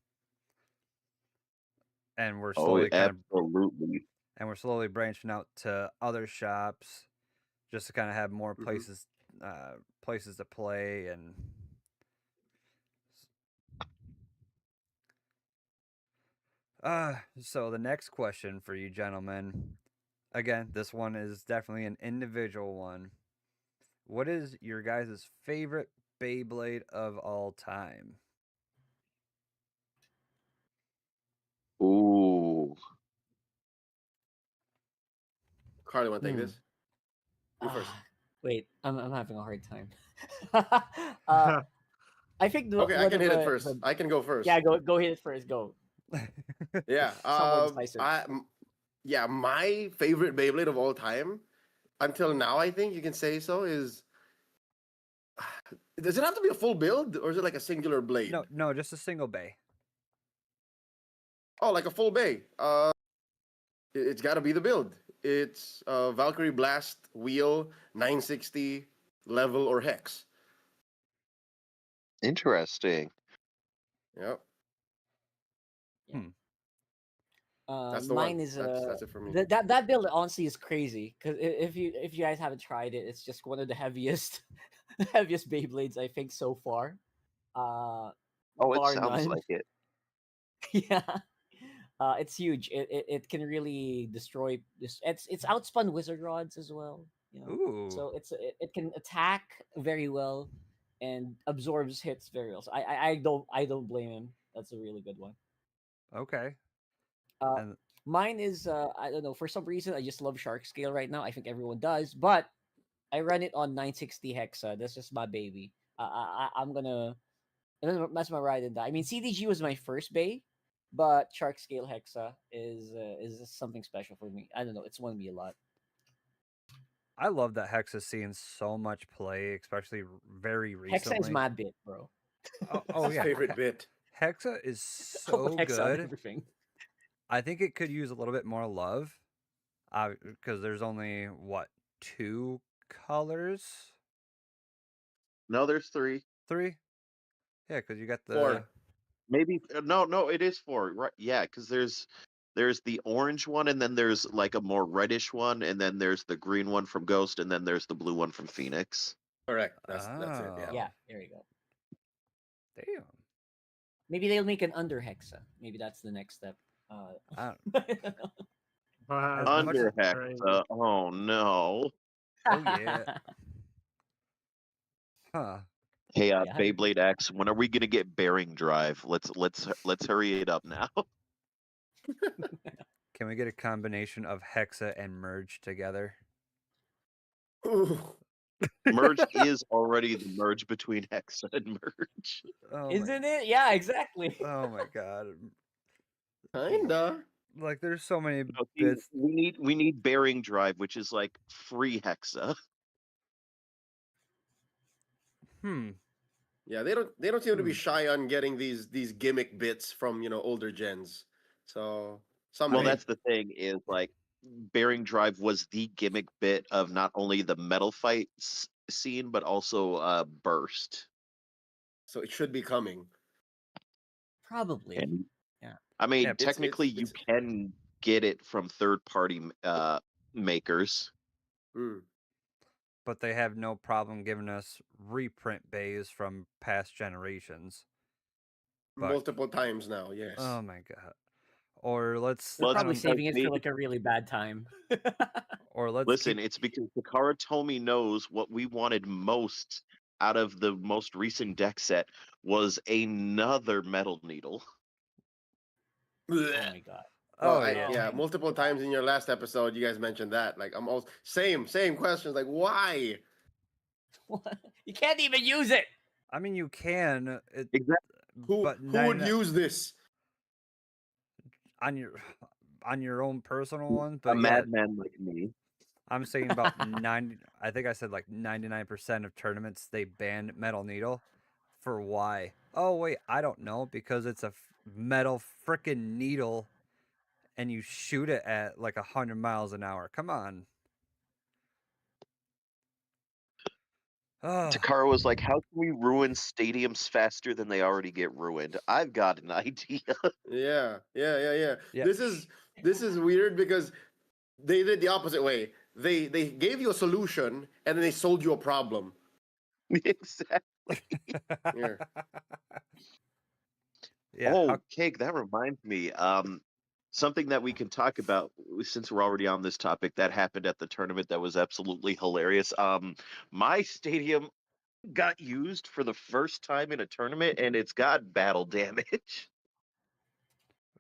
And we're Oh, slowly absolutely. and we're slowly branching out to other shops just to kind of have more places places to play. And so the next question for you gentlemen, again, this one is definitely an individual one. What is your guys' favorite Beyblade of all time? Ooh. Carly, want to take Hmm. this? You first. Wait, I'm having a hard time. I think Okay, I one can of hit it first. I can go first. yeah, go hit it first. Go. Yeah. Somewhat decisive. Yeah, my favorite Beyblade of all time, until now, I think you can say so, is. Does it have to be a full build, or is it like a singular blade? No, just a single bay. Oh, like a full bay. It's got to be the build. It's Valkyrie Blast Wheel 960 level or hex. Interesting. Yep. That's the Mine one. is That's it for me. that build honestly is crazy because if you guys haven't tried it, it's just one of the heaviest heaviest Beyblades I think so far. Oh, it Bar sounds none. like it. Yeah. It's huge. It can really destroy this. It's outspun wizard rods as well. Ooh. So it can attack very well and absorbs hits very well. So I don't blame him. That's a really good one. Okay. Uh, And Mine is I don't know, for some reason I just love Shark Scale right now. I think everyone does, but I run it on 960 hexa. That's just my baby. I'm gonna that's my ride and die. I mean, CDG was my first bay, but Shark Scale hexa is something special for me. I don't know, it's won me a lot. I love that Hex is seeing so much play, especially very Hexa is recently. my bit, bro. Oh His yeah, favorite bit. Hexa is I put so hexa on good. everything. I think it could use a little bit more love, because there's only what, 2 colors, No, there's 3. 3. Yeah, because you got the 4. Maybe no, it is 4. Right? Yeah, because there's the orange one, and then there's like a more reddish one, and then there's the green one from Ghost, and then there's the blue one from Phoenix. Correct. That's it. Yeah. Yeah, there you go. Damn. Maybe they'll make an under hexa. Maybe that's the next step. I Wow, As that's much as- Under crazy. Hexa. Oh no. Oh yeah. Huh. Hey, Yeah. Beyblade X, when are we gonna get bearing drive? Let's hurry it up now. Can we get a combination of Hexa and Merge together? Ooh. Merge is already the merge between Hexa and Merge. Oh Isn't it? Yeah, exactly. Oh my god. Kinda. Like there's so many No, see, bits. we need bearing drive, which is like free Hexa. Hmm. Yeah, they don't seem to be shy on getting these gimmick bits from older gens. So Well, someday. that's the thing is like bearing drive was the gimmick bit of not only the metal fight scene but also burst. So it should be coming. Probably. And, Yeah. I mean, Yeah, technically you can get it from third party makers. Mm. But they have no problem giving us reprint bays from past generations. But Multiple times now. Yes. oh my god. Or let's They're Well, I probably don't saving it me- for like a really bad time. or let's Listen, keep it's because Takara Tomy knows what we wanted most out of the most recent deck set was another metal needle. Oh my god. Well, Oh yeah. yeah, multiple times in your last episode, you guys mentioned that. Like, I'm all same questions. Like, why? You can't even use it. I mean, you can, Exactly. but Who would use this? on your on your own personal ones. A But yeah, madman like me. I'm saying about 90. I think I said like 99% of tournaments they ban metal needle. For why? Oh wait, I don't know, because it's a metal frickin' needle, and you shoot it at like 100 miles an hour. Come on. Oh, Takara was like, "How can we ruin stadiums faster than they already get ruined? I've got an idea." Yeah. yeah. This is weird because they did the opposite way. They gave you a solution and then they sold you a problem. Exactly. Yeah. yeah. Oh, Cake, that reminds me. Something that we can talk about since we're already on this topic that happened at the tournament that was absolutely hilarious. My stadium got used for the first time in a tournament and it's got battle damage.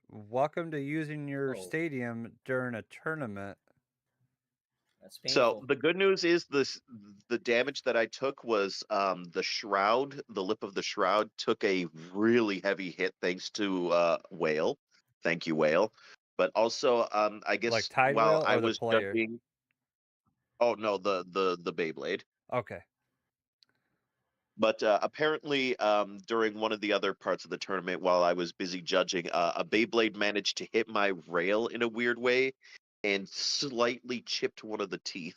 Welcome to using your Oh. stadium during a tournament. That's So painful. the good news is the damage that I took was the shroud, the lip of the shroud took a really heavy hit thanks to Whale. Thank you, Whale. But also I Like guess Tide while Wheel I or the was player? judging. Oh no, the Beyblade. Okay. But apparently, during one of the other parts of the tournament, while I was busy judging, a Beyblade managed to hit my rail in a weird way and slightly chipped one of the teeth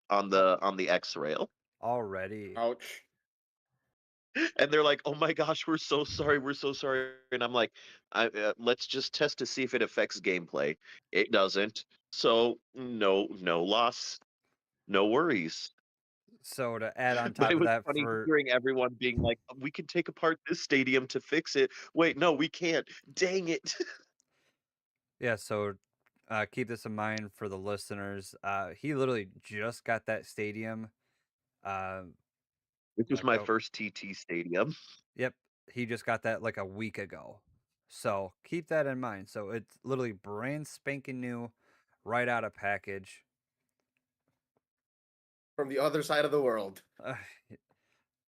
on the X rail. Already. Ouch. And they're like, "Oh my gosh, we're so sorry, we're so sorry." And I'm like, "Let's just test to see if it affects gameplay. It doesn't, so no loss, no worries." So to add on But top it of was that, funny for hearing everyone being like, "We can take apart this stadium to fix it." Wait, no, we can't. Dang it. yeah, so keep this in mind for the listeners. He literally just got that stadium. Uh, This was like my first TT stadium. yep, he just got that like a week ago. So keep that in mind. So it's literally brand spanking new, right out of package. From the other side of the world. Uh,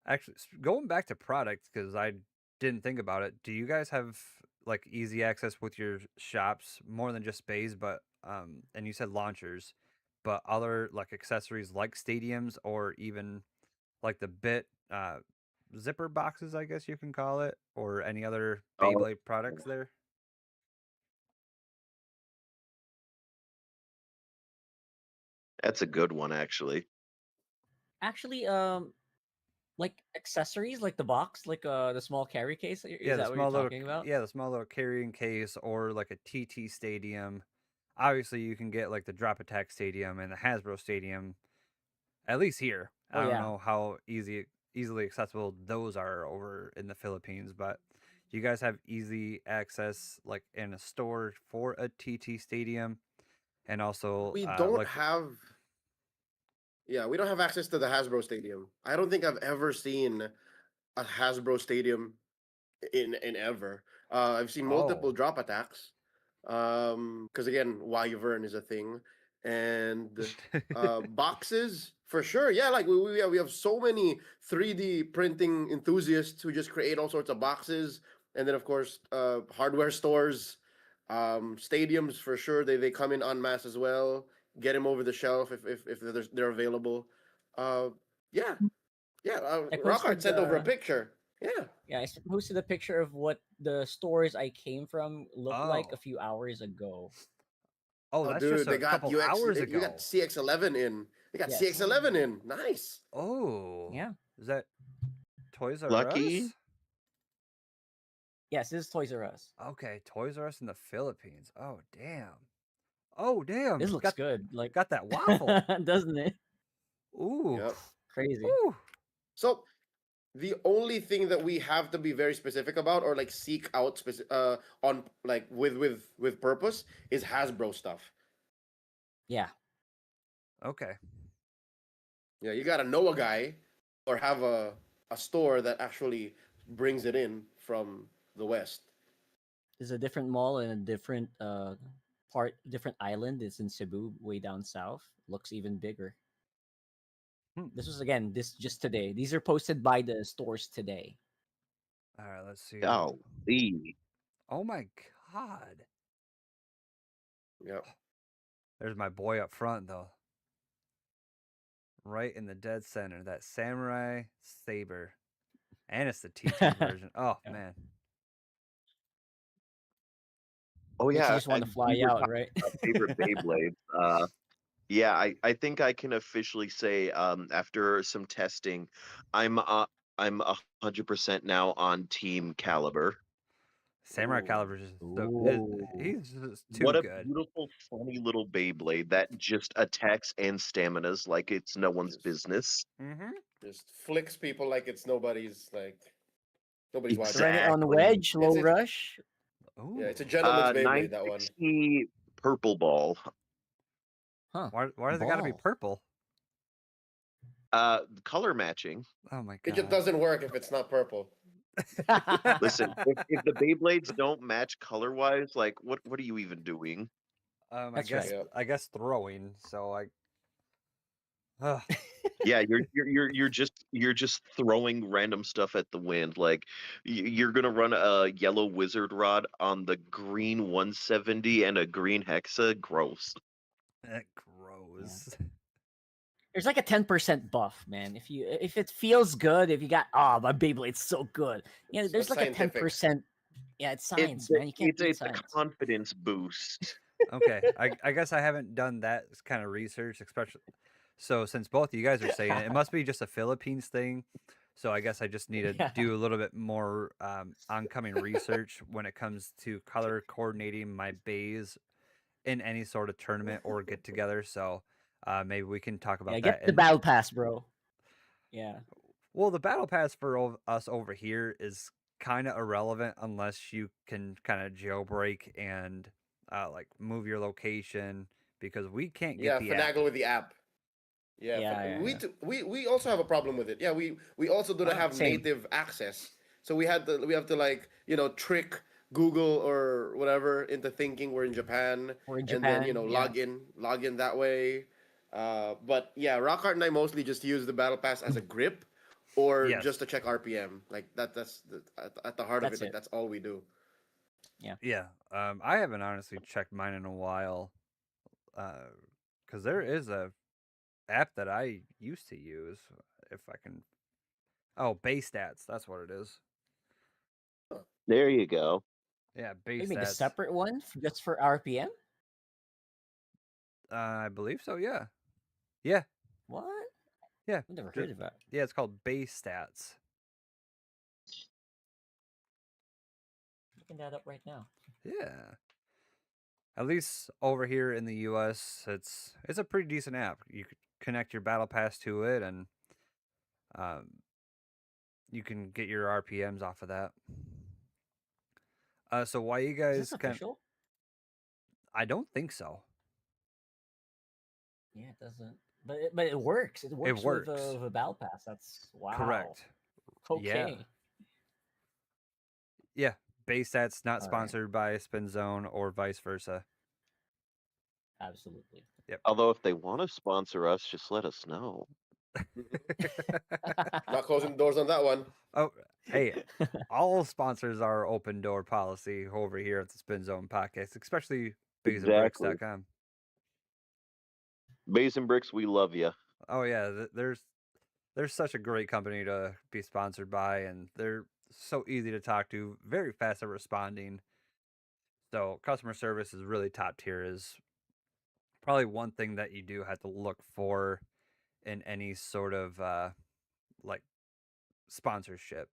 actually, going back to products, because I didn't think about it. Do you guys have like easy access with your shops more than just bays, but and you said launchers, but other like accessories like stadiums or even like the bit zipper boxes, I guess you can call it, or any other Oh, Beyblade products there? that's a good one, actually. Actually, like accessories, like the box, like the small carry case. Yeah, Is that what you're talking about? the small little carrying case or like a TT stadium. Obviously, you can get like the Drop Attack Stadium and the Hasbro Stadium. At least here, Oh I don't yeah. know how easily accessible those are over in the Philippines, but do you guys have easy access like in a store for a TT Stadium, and also We don't like have Yeah, we don't have access to the Hasbro Stadium. I don't think I've ever seen a Hasbro Stadium in ever. I've seen multiple oh drop attacks. Because again, Wyvern is a thing, and boxes for sure. Yeah, like we have so many 3D printing enthusiasts who just create all sorts of boxes, and then of course, hardware stores, stadiums for sure. They come in en masse as well. Get them over the shelf if they're available. Uh, yeah, yeah. I Rockhart posted sent over a picture. Yeah. yeah, I posted a picture of what the stores I came from looked like a oh few hours ago. oh Oh, that's just dude, they a got couple UX. hours You got ago. CX11 in. They got Yes. CX11 in. Nice. Oh, Yeah. is that Toys R Lucky. Us? Yes, this is Toys R Us. Okay, Toys R Us in the Philippines. Oh damn. Oh damn. This looks good. Like Got that waffle. doesn't it? Ooh. Yep. Crazy. Ooh. So the only thing that we have to be very specific about, or like seek out on like with purpose, is Hasbro stuff. Yeah. Okay. Yeah, you gotta know a guy, or have a store that actually brings it in from the West. is a different mall and a different different island. It's in Cebu, way down south. Looks even bigger. Hmm. This was again this just today. These are posted by the stores today. All right, let's see. Golly. Oh my god. Yep. There's my boy up front though. Right in the dead center, that samurai saber. And it's the T2 version. Oh Yeah. man. Oh Makes you yeah, just want to and fly we were out, talking right? about favorite Beyblades. Yeah, I think I can officially say after some testing, I'm 100% now on Team Caliber. Samurai Ooh. Calibur is Ooh. he's just too What a good. beautiful, funny little Beyblade that just attacks and staminas like it's no one's Just business. Mm-hmm. just flicks people like it's nobody's watching. Run it on Exactly. wedge, low It's rush. yeah, it's a Ooh. gentleman's Beyblade, that one. 960 purple ball. Huh. Why does it gotta be Ball. purple? Color matching. Oh my It just god. doesn't work if it's not purple. Listen, if the Beyblades don't match color wise, like what are you even doing? I That's guess right. Yep. I guess throwing. So I. Ugh. Yeah, you're just throwing random stuff at the wind. Like you're gonna run a yellow wizard rod on the green 170 and a green hexa. Gross. Gross. There's like a 10% buff, man. If it feels good, if you got my Beyblade's so good. You know, there's That's like a scientific. 10%. Yeah, it's science, man. You can't beat It's a science. confidence boost. Okay, I guess I haven't done that kind of research, especially. So since both of you guys are saying it, it must be just a Philippines thing. So I guess I just need to Yeah. do a little bit more oncoming research when it comes to color coordinating my bays in any sort of tournament or get together. So maybe we can talk Yeah, about that. get the battle pass, bro. Yeah. Well, the battle pass for us over here is kind of irrelevant unless you can kind of jailbreak and like move your location because we can't get Yeah, the app. finagle with the app. Yeah, Yeah. we also have a problem with it. Yeah, we also do not have Same. native access, so we have to like trick Google or whatever into thinking we're in Japan, We're in and then Japan. Yeah. log in that way. But yeah, Rockhart and I mostly just use the battle pass as a grip, or Yes. just to check RPM. Like at the heart of That's it. Like it. that's all we do. Yeah. I haven't honestly checked mine in a while. Because there is a app that I used to use. If I can. Oh, base stats. That's what it is. There you go. Yeah, They base make a stats. separate one just for RPM. I believe so. Yeah. Yeah. What? Yeah. I've never Ju- heard of that. Yeah. It's called base stats. Looking that up right now. Yeah. At least over here in the U.S., it's a pretty decent app. You could connect your battle pass to it, and um, you can get your RPMs off of that. So why you Is guys this can? official? I don't think so. Yeah, it doesn't. But it works. It works, works. With a battle pass. That's wow. Correct. Okay. Yeah. Base stats not All right. sponsored by Spin Zone or vice versa. Absolutely. Although if they want to sponsor us, just let us know. Not closing the doors on that one. Oh, hey, all sponsors are open door policy over here at the Spin Zone podcast, especially Exactly. BasinBricks.com. Bays and Bricks, we love you. Oh yeah, there's such a great company to be sponsored by, and they're so easy to talk to, very fast at responding. So customer service is really top tier. Is probably one thing that you do have to look for in any sort of like sponsorship.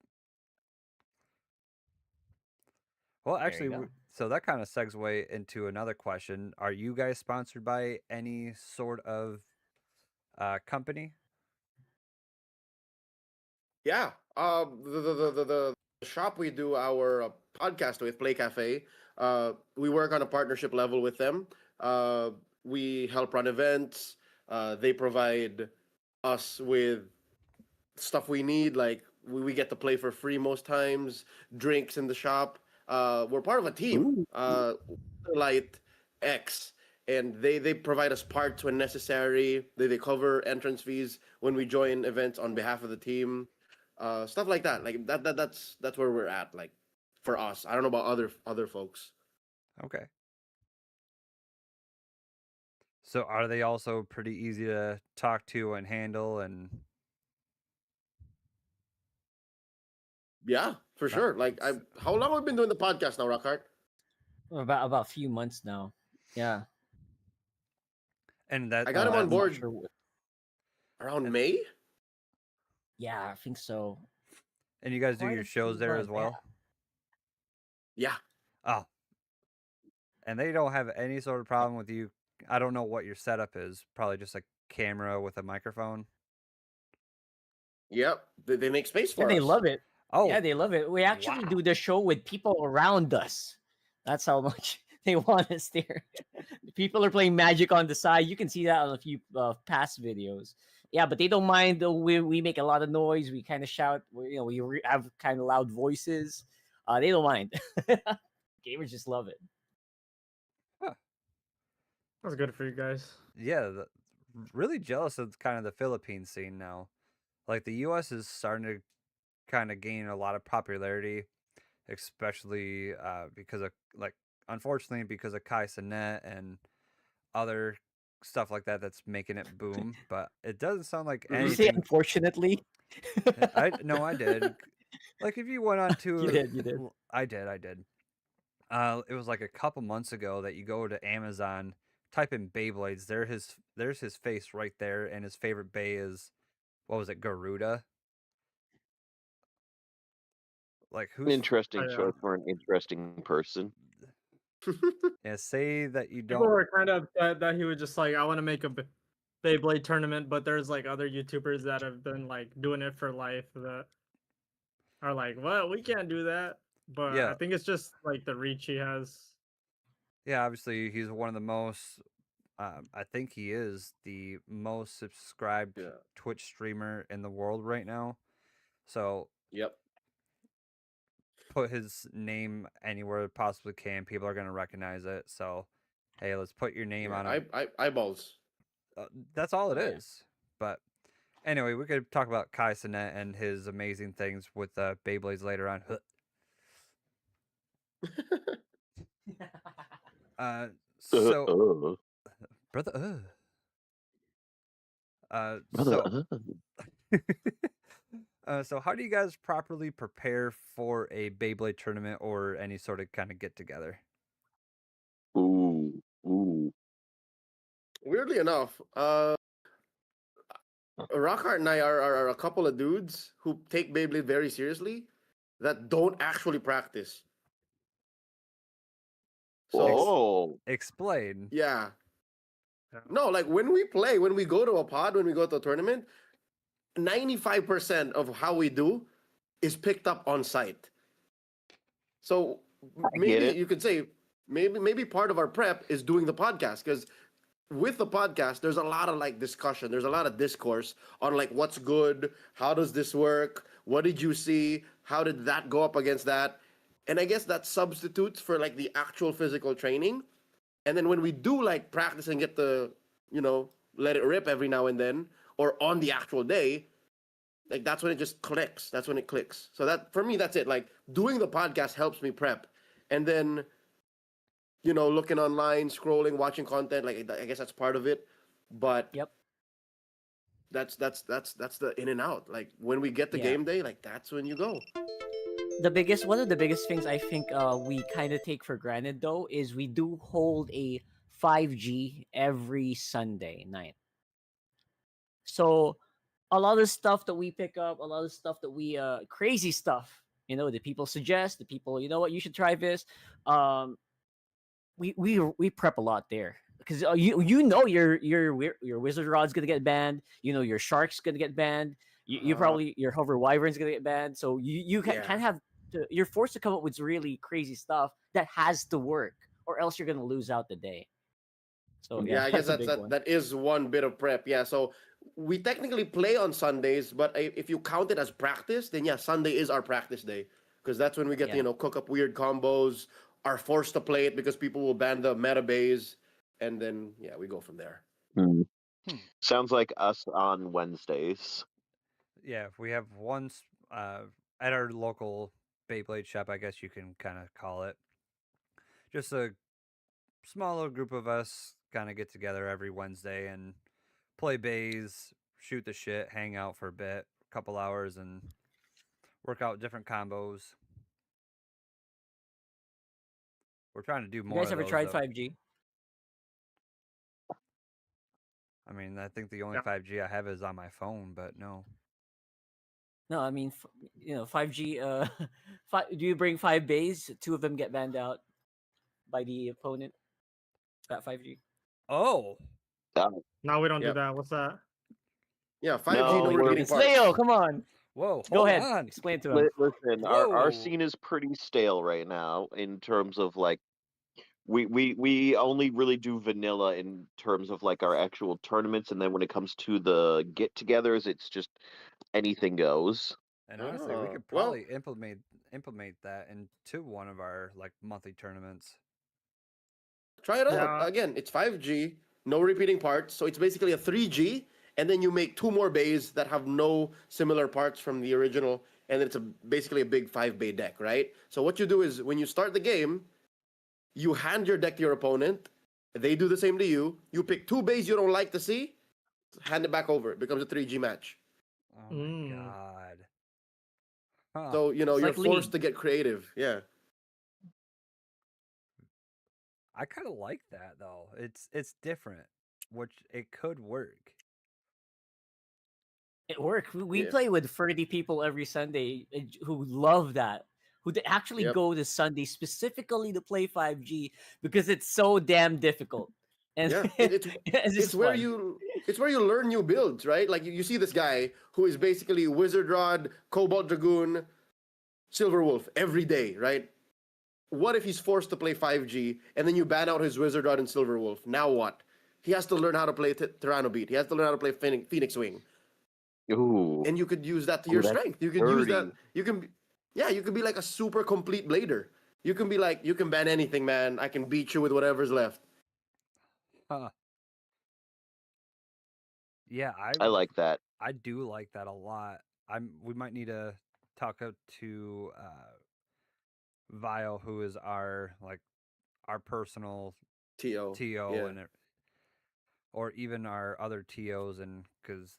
Well, There you actually, go. so that kind of segue into another question. Are you guys sponsored by any sort of company? Yeah. The shop we do our podcast with, Play Cafe, we work on a partnership level with them. We help run events. They provide us with stuff we need, like we get to play for free most times, drinks in the shop. we're part of a team. Ooh. Light X, and they provide us parts when necessary. They cover entrance fees when we join events on behalf of the team. Stuff like that. Like that's where we're at. Like for us, I don't know about other folks. Okay. So are they also pretty easy to talk to and handle and Yeah, for sure. Like how long have we been doing the podcast now, Rockhart? About a few months now. Yeah, and that I got him on I'm not board sure. around And- May. Yeah, I think so. and you guys do Quite your a few shows there as months, yeah. well? Yeah. Oh. And they don't have any sort of problem with you. I don't know what your setup is. Probably just a camera with a microphone. Yep. They make space for And they us. love it. Oh, Yeah, they love it. We actually wow. do the show with people around us. That's how much they want us there. People are playing Magic on the side. You can see that on a few past videos. Yeah, but they don't mind. Though we make a lot of noise. We kind of shout. We have kind of loud voices. They don't mind. Gamers just love it. That's good for you guys. Yeah, really jealous of kind of the Philippine scene now. Like the U.S. is starting to kind of gain a lot of popularity, especially because of unfortunately because of Kai Cenat and other stuff like that that's making it boom. But it doesn't sound like Mhm. You say anything. unfortunately. I no, I did. Like if you went on to, You did. You did. I did. It was like a couple months ago that you go to Amazon, type in Beyblades. There's his face right there, and his favorite Bey is, what was it, Garuda? Like An who's interesting I, choice for an interesting person. yeah? Say that you People don't. were kind of upset that he was just like, I want to make a Beyblade tournament, but there's like other YouTubers that have been like doing it for life that are like, well, we can't do that. But Yeah, I think it's just like the reach he has. yeah. Obviously, he's one of the most. I think he is the most subscribed Yeah. Twitch streamer in the world right now. So Yep. put his name anywhere it possibly can. People are gonna recognize it. So, hey, let's put your name Yeah. on a. Eyeballs. That's all it Oh, yeah. is. But anyway, we could talk about Kai Cenat and his amazing things with Beyblades later on. So brother, so so how do you guys properly prepare for a Beyblade tournament or any sort of kind of get together? Ooh, ooh. Weirdly enough, Rockhart and I are a couple of dudes who take Beyblade very seriously that don't actually practice. So Oh, Explain. yeah. Yeah. No, like when we play, when we go to a pod, when we go to a tournament, 95% of how we do is picked up on site. So I get maybe it. you could say maybe part of our prep is doing the podcast, because with the podcast there's a lot of like discussion, there's a lot of discourse on like what's good, how does this work, what did you see, how did that go up against that, and I guess that substitutes for like the actual physical training. And then when we do like practice and get the, let it rip every now and then, or on the actual day, like that's when it just clicks. That's when it clicks. So that for me, that's it. Like doing the podcast helps me prep, and then, looking online, scrolling, watching content. Like I guess that's part of it. But Yep. that's the in and out. Like when we get the Yeah. game day, like that's when you go. One of the biggest things I think we kind of take for granted though is we do hold a 5G every Sunday night. So a lot of stuff that we pick up, a lot of stuff that we crazy stuff, that people suggest, the people, what, you should try this. We prep a lot there because your wizard rod's gonna get banned. Your shark's gonna get banned. You probably your hover wyvern's gonna get banned. So you Yeah. kind of have to, you're forced to come up with really crazy stuff that has to work, or else you're gonna lose out the day. So Yeah, I guess that's a big one. that is one bit of prep. Yeah, so we technically play on Sundays, but if you count it as practice, then yeah, Sunday is our practice day. because that's when we get to, Yeah. cook up weird combos, are forced to play it because people will ban the meta bays, and then yeah, we go from there. Hmm. Hmm. Sounds like us on Wednesdays. Yeah, if we have at our local Beyblade shop, I guess you can kind of call it. Just a smaller group of us kind of get together every Wednesday and play bays, shoot the shit, hang out for a bit, couple hours, and work out different combos. We're trying to do You more guys of ever those tried though. 5G? I mean, I think the only Yeah. 5G I have is on my phone, but no. No, I mean, 5G. Do you bring 5 bays? 2 of them get banned out by the opponent. That 5G. Oh, No, we don't do Yep. that. What's that? Yeah, 5G, No, no we're- repeating It's parts. Leo. Come on, whoa, go hold ahead. on. Explain to him. Listen, our Whoa. scene is pretty stale right now in terms of like we only really do vanilla in terms of like our actual tournaments, and then when it comes to the get-togethers, it's just anything goes. And honestly, we could Well, probably implement that into one of our like monthly tournaments. try it out. Yeah. Again, it's 5G, no repeating parts. So it's basically a 3G, and then you make 2 more bays that have no similar parts from the original, and it's basically a big 5-bay deck, right? So what you do is when you start the game, you hand your deck to your opponent. They do the same to you. You pick 2 bays you don't like to see, hand it back over. It becomes a 3G match. Oh my god. Huh. So, It's you're like forced League. to get creative. Yeah. I kind of like that though. It's different, which it could work. It worked. We Yeah. play with 30 people every Sunday who love that. Who actually Yep. go to Sunday specifically to play 5G because it's so damn difficult. And Yeah, it's it's just where fun. you learn new builds, right? Like you see this guy who is basically Wizard Rod, Cobalt Dragoon, Silver Wolf every day, right? What if he's forced to play 5G and then you ban out his Wizard Rod and Silver Wolf? Now what? He has to learn how to play Tyranno Beat. He has to learn how to play Phoenix Wing, Ooh, and you could use that to Ooh, your that's strength. You could use that. dirty. You could be like a super complete blader. You can be like, you can ban anything, man. I can beat you with whatever's left. Huh. Yeah, I like that. I do like that a lot. We might need to talk up to Vile, who is our personal To TO yeah. and or even our other TOs, and because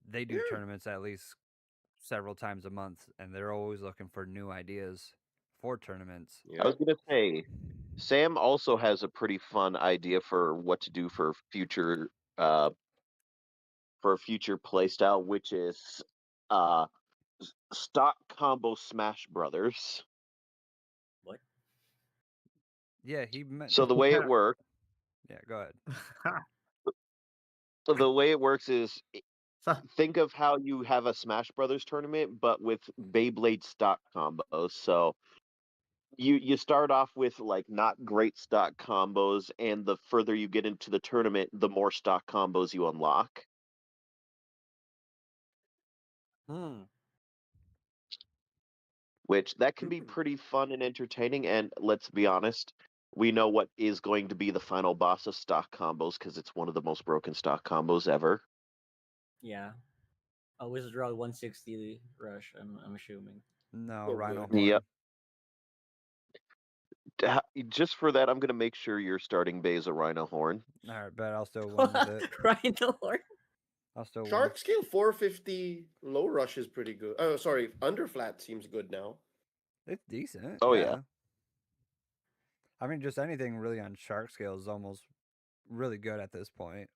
they do Yeah. tournaments at least several times a month, and they're always looking for new ideas for tournaments. I was gonna say, Sam also has a pretty fun idea for what to do uh for a future playstyle, which is uh stock combo Smash Brothers. What? Yeah, he meant. So the way it works, Yeah, go ahead. is think of how you have a Smash Brothers tournament, but with Beyblade stock combos. So you start off with like not great stock combos, and the further you get into the tournament, the more stock combos you unlock. Which that can be pretty fun and entertaining. And let's be honest, we know what is going to be the final boss of stock combos because it's one of the most broken stock combos ever. Yeah. A Wizard Rod 160 rush, I'm assuming. No, Oh, Rhino good. Horn. Yep. Just for that, I'm going to make sure you're starting Bay's a Rhino Horn. All right, but I'll still win with it. Rhino Horn. I'll still win. Shark scale 450 low rush is pretty good. Oh, sorry, under flat seems good now. It's decent. Oh, yeah. I mean, just anything really on shark scale is almost really good at this point.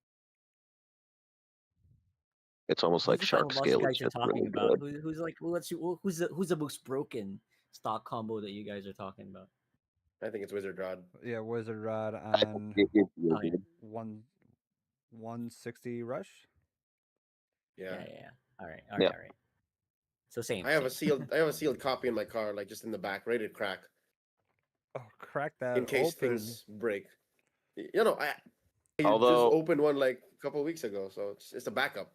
It's almost Who's like the final Shark boss Scale you is guys are just talking really about? good. Who's the most broken stock combo that you guys are talking about? I think it's Wizard Rod. Yeah, Wizard Rod I think on it is Oh, yeah. really 160 rush. Yeah. Yeah. All right. Yeah. So same. I have a same. sealed copy in my car, like just in the back, ready to crack Oh, crack that in case open. things break. I just Although- opened one like a couple weeks ago, so it's a backup.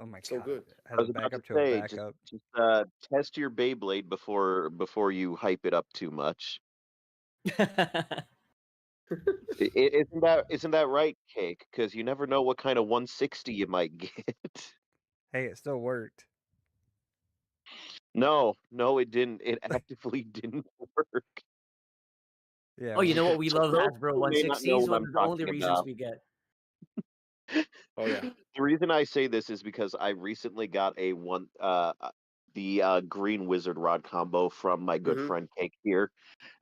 Oh my So god. good. Has I a was about to backup to a say, backup. just test your Beyblade before you hype it up too much. Isn't that right, Cake? Because you never know what kind of 160 you might get. Hey, it still worked. No, it didn't. It actively didn't work. Yeah. Oh, you know what? We So love those Hasbro who may not know 160s. what One I'm of the only talking reasons about. we get. Oh yeah. The reason I say this is because I recently got the green wizard rod combo from my good Hmm. friend Cake here,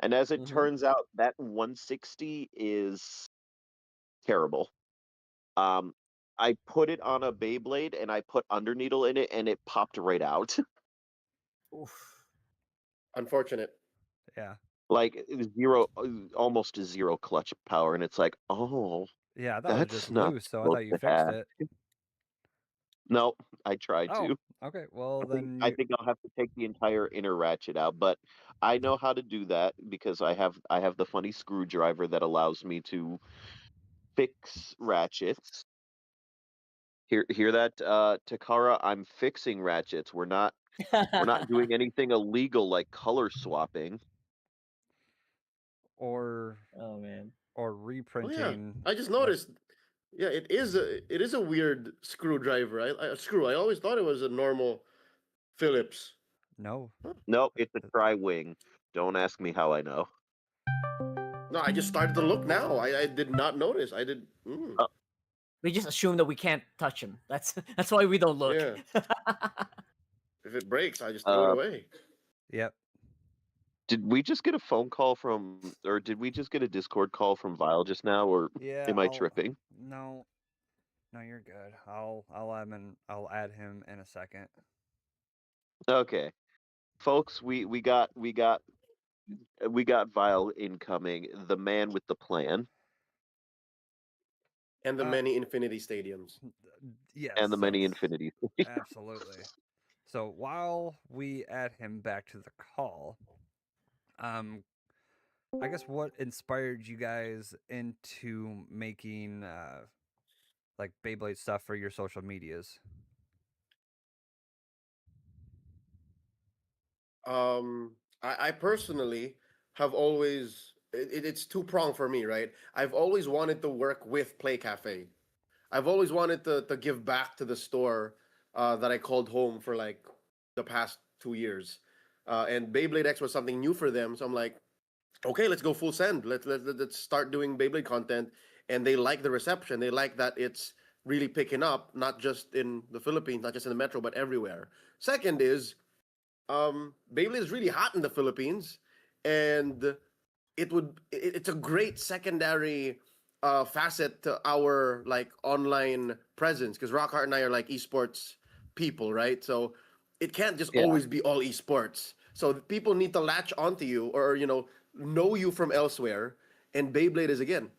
and as it Hmm. turns out, that 160 is terrible. Um, I put it on a Beyblade and I put Underneedle in it, and it popped right out. Oof. Unfortunate. Yeah. Like zero, almost to zero clutch power, and it's like, oh, Yeah, I thought it was just that's not loose, so I supposed thought you to fixed happen. it. No, I tried Oh, to. okay. Well, I think then I you. think I'll have to take the entire inner ratchet out, but I know how to do that because I have the funny screwdriver that allows me to fix ratchets. Hear that, Takara? I'm fixing ratchets. We're not doing anything illegal like color swapping. Or Oh man. or Oh yeah. reprinting I just like noticed. Yeah, it is a weird screwdriver. I always thought it was a normal Phillips. no. Huh. No, it's a tri-wing. Don't ask me how I know. No, I just started to look now. I did not notice. I did. Uh, We just assume that we can't touch him. That's why we don't look. Yeah. If it breaks, I just throw it uh, away. Yep. did we just get a phone call or did we just get a Discord call from Vile just now, or Yeah, am I I'll tripping? no. No, you're good. I'll add him in a second. Okay, folks, we got Vile incoming, the man with the plan, And the Uh many infinity stadiums. yes, and the so many infinities. absolutely. So while we add him back to the call, um I guess what inspired you guys into making like Beyblade stuff for your social medias? I personally have always it's two prong for me, right? I've always wanted to work with Play Cafe. I've always wanted to give back to the store that I called home for like the past 2 years. And Beyblade X was something new for them, so I'm like, okay, let's go full send. Let's start doing Beyblade content. And they like the reception. They like that it's really picking up, not just in the Philippines, not just in the metro, but everywhere. Second is Beyblade is really hot in the Philippines, and it's a great secondary facet to our like online presence because Rockhart and I are like esports people, right? So it can't just Yeah, always be all esports. So people need to latch onto you or know you from elsewhere. And Beyblade is again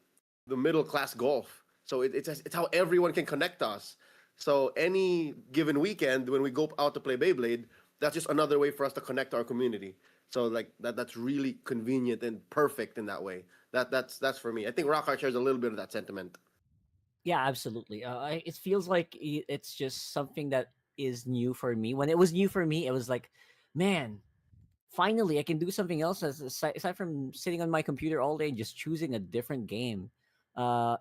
the middle class golf. So it's how everyone can connect to us. So any given weekend when we go out to play Beyblade, that's just another way for us to connect to our community. So like that's really convenient and perfect in that way. That's for me. I think Rockhart shares a little bit of that sentiment. Yeah, absolutely. It feels like it's just something that is new for me. When it was new for me, it was like, man, finally I can do something else aside from sitting on my computer all day and just choosing a different game.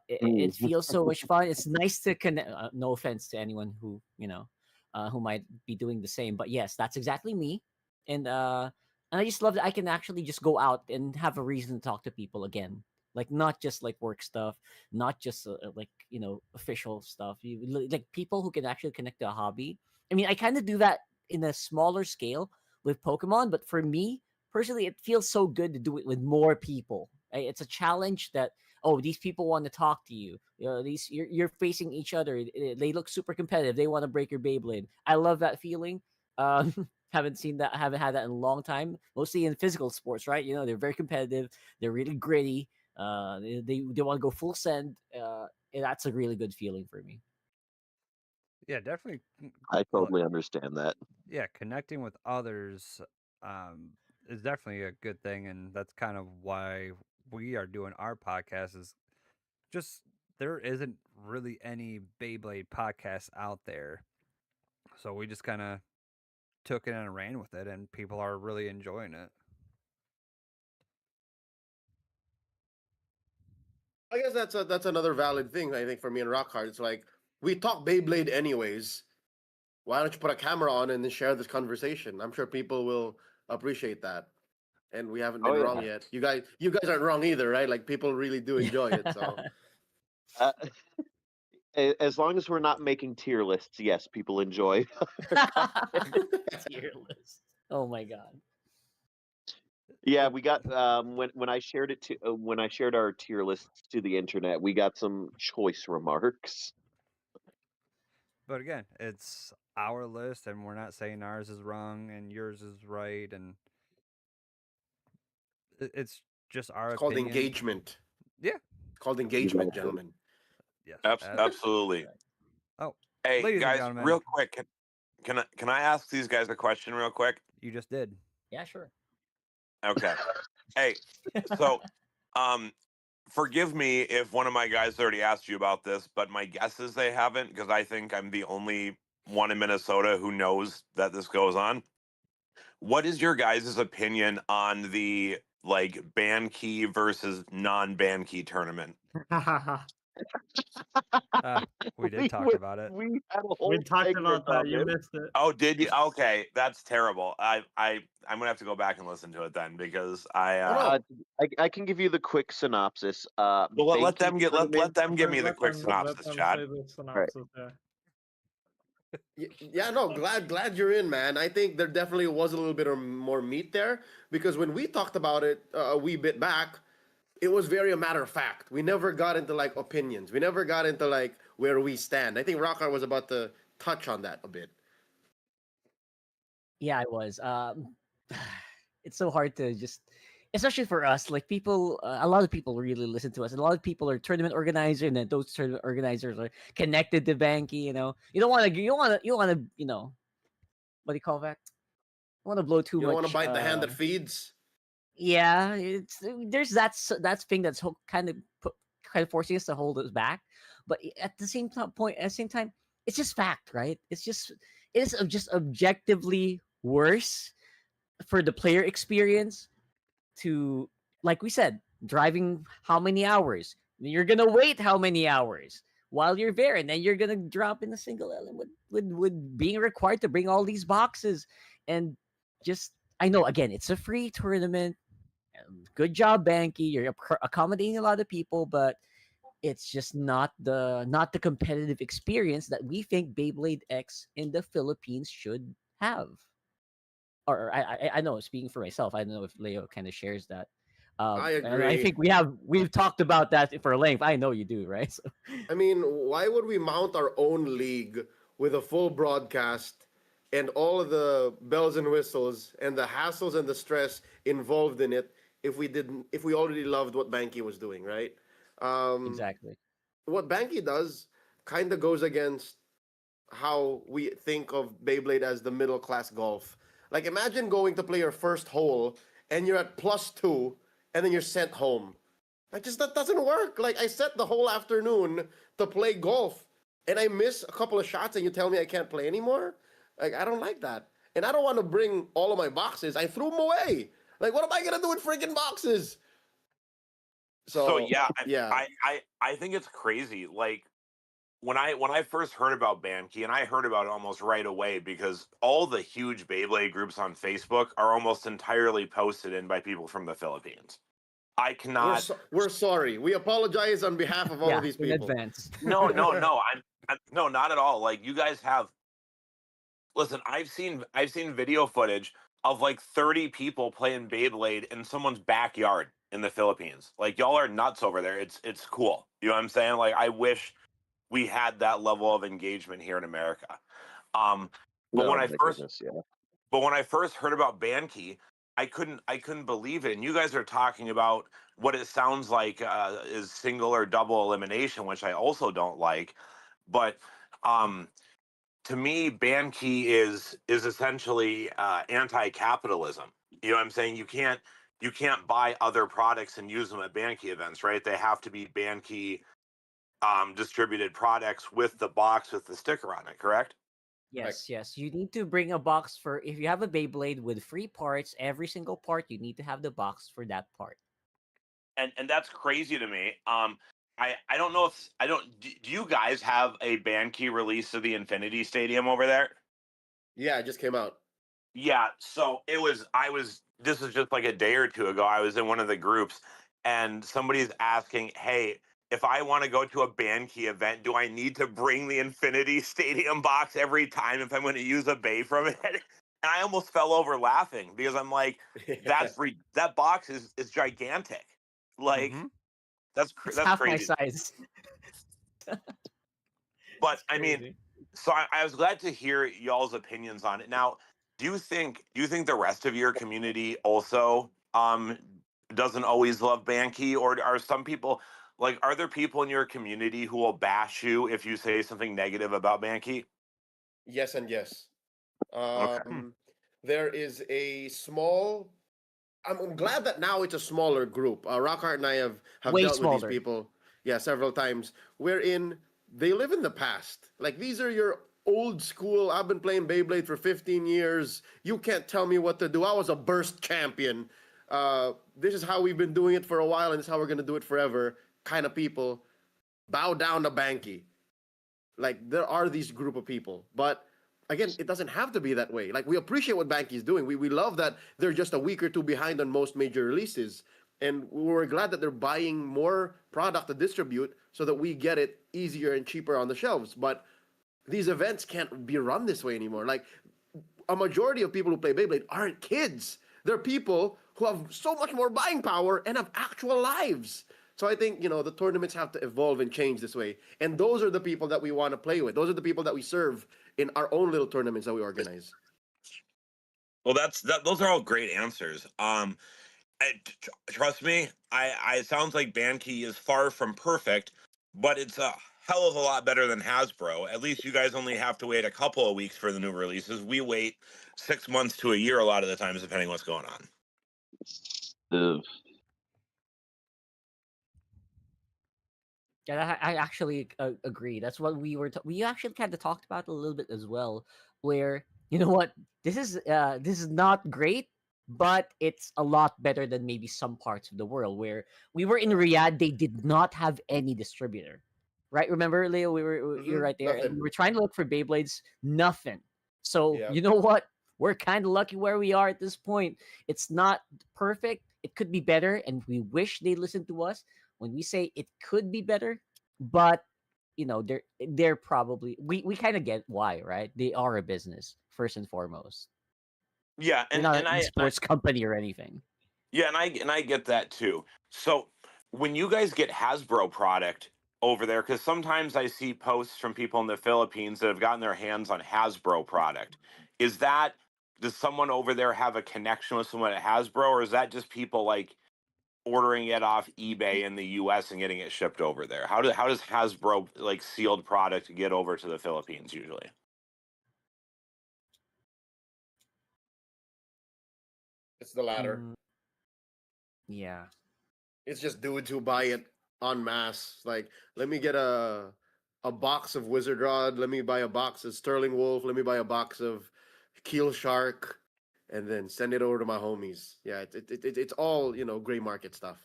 It mm, feels so much fun. It's nice to connect. No offense to anyone who who might be doing the same, but yes, that's exactly me. And I just love that I can actually just go out and have a reason to talk to people again. Like not just like work stuff, not just like official stuff. Like people who can actually connect to a hobby. I mean, I kind of do that in a smaller scale with Pokemon, but for me personally, it feels so good to do it with more people. Right? It's a challenge that these people want to talk to you. These you're facing each other. They look super competitive. They want to break your Beyblade. I love that feeling. Um, haven't had that in a long time. Mostly in physical sports, right? They're very competitive. They're really gritty. They want to go full send. And that's a really good feeling for me. Yeah, definitely. I totally understand that. Yeah, connecting with others um, is definitely a good thing, and that's kind of why we are doing our podcast. Is just there isn't really any Beyblade podcasts out there, So we just kind of took it and ran with it, and people are really enjoying it. I guess that's another valid thing. I think for me and Rockhard, it's like we talk Beyblade anyways. Why don't you put a camera on and then share this conversation? I'm sure people will appreciate that. And we haven't Oh been yeah. wrong yet. You guys aren't wrong either, right? Like people really do enjoy it. So Uh, as long as we're not making tier lists, yes, people enjoy. Tier list. Oh my god. Yeah, we got when I shared it to when I shared our tier lists to the internet, we got some choice remarks. But again, it's our list, and we're not saying ours is wrong and yours is right, and it's just our it's called opinion. engagement. Yeah. It's called engagement, gentlemen. Yes. Absolutely. Oh, Hey ladies and guys, gentlemen, real quick, can I ask these guys a question real quick? you just did. Yeah, sure. Okay. Hey, so forgive me if one of my guys already asked you about this, but my guess is they haven't because I think I'm the only one in Minnesota who knows that this goes on. What is your guys' opinion on the like ban key versus non-ban key tournament? We did talk about it. We had a whole We talked segment about that. on You this. missed it. Oh, did you? Okay, that's terrible. I'm gonna have to go back and listen to it then because I can give you the quick synopsis. well, let them Banking get let tournament. them give me the Let quick them synopsis, Chad. say the synopsis. Yeah. Yeah, no, glad you're in, man. I think there definitely was a little bit of more meat there because when we talked about it a wee bit back, it was very a matter of fact. We never got into like opinions. We never got into like where we stand. I think Rockhard was about to touch on that a bit. Yeah, I was. It's so hard to just, especially for us, like people. A lot of people really listen to us, and a lot of people are tournament organizers, and then those tournament organizers are connected to Banky. You don't want to. What do you call that? You want to blow too You don't want to much. bite the hand that feeds. Yeah, there's that thing that's kind of forcing us to hold us back, but at the same time, it's just fact, right? It is just objectively worse for the player experience to, like we said, driving how many hours? You're gonna wait how many hours while you're there, and then you're gonna drop in a single element with being required to bring all these boxes and just. I know again, it's a free tournament. Good job, Banky. You're accommodating a lot of people, but it's just not the competitive experience that we think Beyblade X in the Philippines should have. Or I know, speaking for myself, I don't know if Leo kind of shares that. I And I agree. think we've talked about that for length. I know you do, right? So, I mean, why would we mount our own league with a full broadcast and all of the bells and whistles and the hassles and the stress involved in it if we already loved what Banky was doing, right? Um, exactly. what Banky does kind of goes against how we think of Beyblade as the middle class golf. Like imagine going to play your first hole and you're at +2 and then you're sent home. Like just that doesn't work. Like I set the whole afternoon to play golf and I miss a couple of shots and you tell me I can't play anymore? Like I don't like that. And I don't want to bring all of my boxes. I threw them away. Like what am I gonna do with freaking boxes? So So yeah, yeah. I think it's crazy. Like when I first heard about Banky, and I heard about it almost right away because all the huge Beyblade groups on Facebook are almost entirely posted in by people from the Philippines. I cannot. We're sorry. We apologize on behalf of all Yeah, of these in people. advance. No, no, no. No, not at all. Like you guys have. Listen, I've seen video footage of like 30 people playing Beyblade in someone's backyard in the Philippines. Like y'all are nuts over there. It's cool. You know what I'm saying? Like I wish we had that level of engagement here in America. Um, but No, when I my first goodness, yeah. but when I first heard about Bankey, I couldn't believe it. And you guys are talking about what it sounds like is single or double elimination, which I also don't like. But um, to me, Bankey is essentially anti-capitalism. You know what I'm saying? You can't buy other products and use them at Bankey events, right? They have to be Bankey distributed products with the box with the sticker on it, correct? Yes, yes. You need to bring a box for if you have a Beyblade with free parts, every single part, you need to have the box for that part. And that's crazy to me. I don't know if I don't. Do you guys have a band key release of the Infinity Stadium over there? Yeah, it just came out. Yeah, so it was this was just like a day or two ago. I was in one of the groups and somebody's asking, "Hey, if I want to go to a band key event, do I need to bring the Infinity Stadium box every time if I'm going to use a bay from it?" And I almost fell over laughing because I'm like, that box is gigantic. Like Mm-hmm. It's that's half my crazy. size. But It's I mean, crazy. so I was glad to hear y'all's opinions on it. Now, do you think the rest of your community also doesn't always love Banky, or are some people like are there people in your community who will bash you if you say something negative about Banky? Yes and yes. Okay. Hmm. There is a small. I'm glad that now it's a smaller group. Rockhart and I have Way dealt with these smaller. people, yeah, several times. Wherein they live in the past. Like these are your old school. I've been playing Beyblade for 15 years. You can't tell me what to do. I was a burst champion. This is how we've been doing it for a while, and this is how we're gonna do it forever. Kind of people bow down to Banky. Like there are these group of people, but again, it doesn't have to be that way. Like we appreciate what Banky's doing. We love that they're just a week or two behind on most major releases, and we're glad that they're buying more product to distribute so that we get it easier and cheaper on the shelves. But these events can't be run this way anymore. Like a majority of people who play Beyblade aren't kids. They're people who have so much more buying power and have actual lives. So I think, the tournaments have to evolve and change this way. And those are the people that we want to play with. Those are the people that we serve in our own little tournaments that we organize. Well, those are all great answers. Trust me, it sounds like Banky is far from perfect, but it's a hell of a lot better than Hasbro. At least you guys only have to wait a couple of weeks for the new releases. We wait 6 months to a year a lot of the times, depending what's going on. Ugh. Yeah, I actually agree. That's what we actually kind of talked about a little bit as well. Where you know what, this is not great, but it's a lot better than maybe some parts of the world where we were in Riyadh. They did not have any distributor, right? Remember, Leo? You're right there, and Nothing. we were trying to look for Beyblades. Nothing. So Yeah. you know what? We're kind of lucky where we are at this point. It's not perfect. It could be better, and we wish they listened to us when we say it could be better, but they're probably we kind of get why, right? They are a business first and foremost. Yeah, They're and not an and I esports company or anything. yeah, and I get that too. So when you guys get Hasbro product over there, because sometimes I see posts from people in the Philippines that have gotten their hands on Hasbro product, is that does someone over there have a connection with someone at Hasbro, or is that just people like ordering it off eBay in the US and getting it shipped over there? How does Hasbro like sealed product get over to the Philippines usually? It's the latter. Mm, yeah. It's just dudes who buy it en masse. Like, let me get a box of Wizard Rod. Let me buy a box of Sterling Wolf. Let me buy a box of Keel Shark, and then send it over to my homies. Yeah, it's all gray market stuff.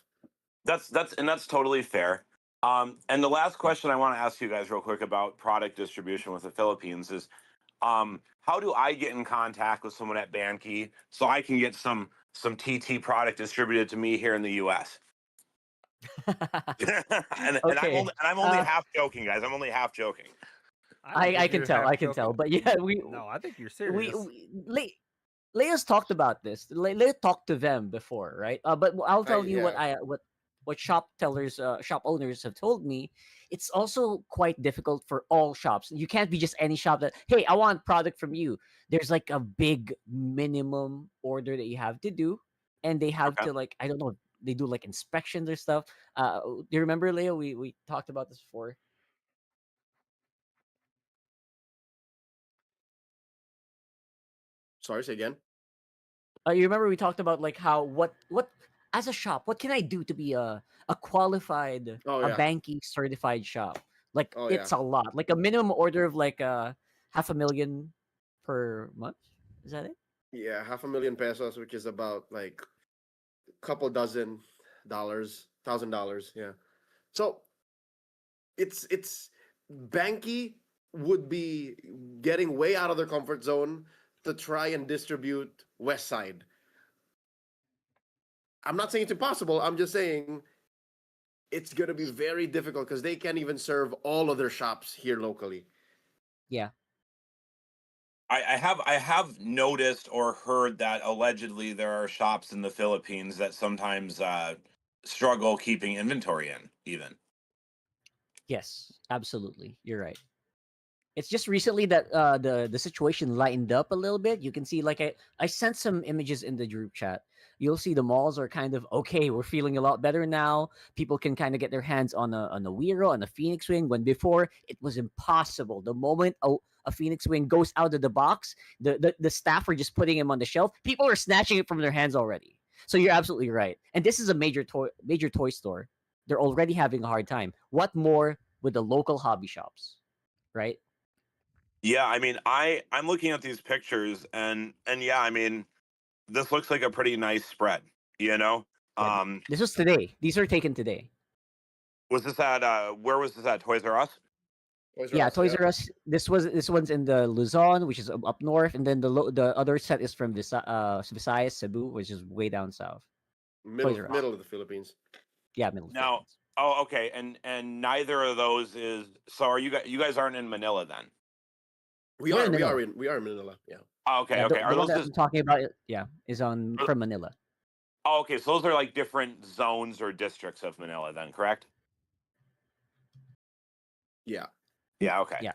That's totally fair. And the last question I want to ask you guys real quick about product distribution with the Philippines is, how do I get in contact with someone at Banky so I can get some TT product distributed to me here in the U.S. and I'm only Okay. and I'm only half joking, guys. I'm only half joking. I don't I think can you're tell. half I can tell. joking. But yeah, No, I think you're we, serious. we Leah's talked about this. Leah talked to them before, right? But I'll I tell you Yeah. what shop owners have told me. It's also quite difficult for all shops. You can't be just any shop that, hey, I want product from you. There's like a big minimum order that you have to do, and they have Okay. to, like, I don't know, they do like inspections or stuff. Do you remember, Leah? We talked about this before. Sorry, say again. You remember we talked about like how what as a shop, what can I do to be a qualified Oh a yeah. banking certified shop? Like Oh yeah. it's a lot. Like a minimum order of like half a million per month. Is that it? Yeah, $500,000 pesos, which is about like a couple dozen dollars, $1,000. Yeah. So it's Banky would be getting way out of their comfort zone to try and distribute West Side. I'm not saying it's impossible. I'm just saying it's going to be very difficult because they can't even serve all of their shops here locally. Yeah. I have noticed or heard that allegedly there are shops in the Philippines that sometimes struggle keeping inventory in even. Yes, absolutely. You're right. It's just recently that the situation lightened up a little bit. You can see, like, I sent some images in the group chat. You'll see the malls are kind of okay. We're feeling a lot better now. People can kind of get their hands on a Wiro and a Phoenix Wing, when before it was impossible. The moment a Phoenix Wing goes out of the box, the staff are just putting him on the shelf. People are snatching it from their hands already. So you're absolutely right. And this is a major toy store. They're already having a hard time. What more with the local hobby shops, right? Yeah, I mean, I'm looking at these pictures and yeah, I mean, this looks like a pretty nice spread, you know? Yeah, this was today. These are taken today. Was this at where was this at? Toys R Us? Yeah, Toys R Us. This one's in the Luzon, which is up north, and then the other set is from Visayas, Cebu, which is way down south. Toys R Us. Middle of the Philippines. Yeah, middle. Now, Philippines. oh, okay, and neither of those is so. Are you guys aren't in Manila then? We We're are in we Manila. are in we are in Manila. Yeah. Oh, okay, Yeah, okay. the Are one those that just I'm talking about, is from Manila. oh, okay? So those are like different zones or districts of Manila, then, correct? Yeah. Yeah. Okay. Yeah.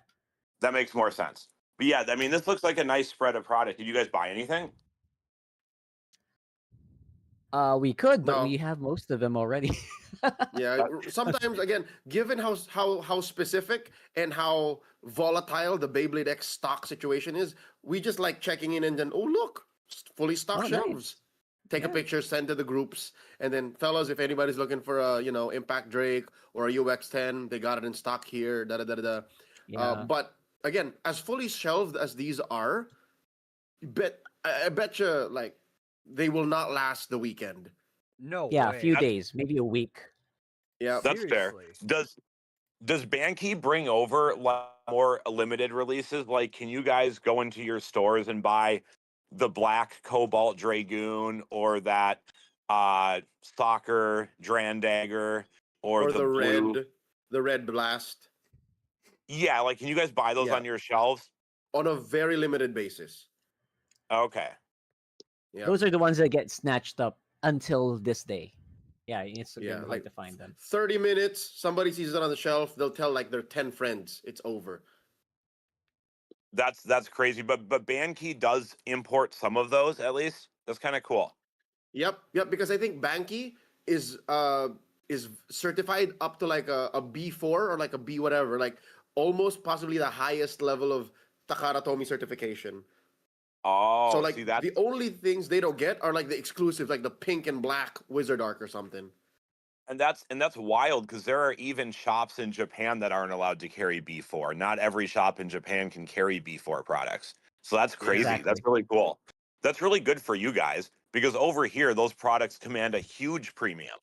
That makes more sense. But yeah, I mean, this looks like a nice spread of product. Did you guys buy anything? We could, but No. we have most of them already. Yeah, sometimes again, given how specific and how volatile the Beyblade X stock situation is, we just like checking in and then, oh look, fully stocked Oh, shelves. nice. Take a Yeah. picture, send to the groups, and then fellas, if anybody's looking for a Impact Drake or a UX10, they got it in stock here. Da da da da. Yeah. But again, as fully shelved as these are, I bet you like they will not last the weekend. No Yeah, a way. few days, maybe a week. Yeah, That's fair. Seriously. Does Banky bring over like more limited releases? Like, can you guys go into your stores and buy the black Cobalt Dragoon or that soccer Drandagger or or the blue? the red blast. Yeah, like can you guys buy those Yeah. on your shelves? On a very limited basis. Okay. Yeah. Those are the ones that get snatched up until this day. Yeah, it's Yeah, hard like to find them. 30 minutes, somebody sees it on the shelf, they'll tell like their 10 friends it's over. That's crazy. But Banky does import some of those at least. That's kind of cool. Yep, because I think Banky is certified up to like a B4 or like a B whatever, like almost possibly the highest level of Takara Tomy certification. Oh, So like see that? the only things they don't get are like the exclusives, like the pink and black Wizard Arc or something. And that's wild because there are even shops in Japan that aren't allowed to carry B4. Not every shop in Japan can carry B4 products. So that's crazy. Exactly. That's really cool. That's really good for you guys because over here those products command a huge premium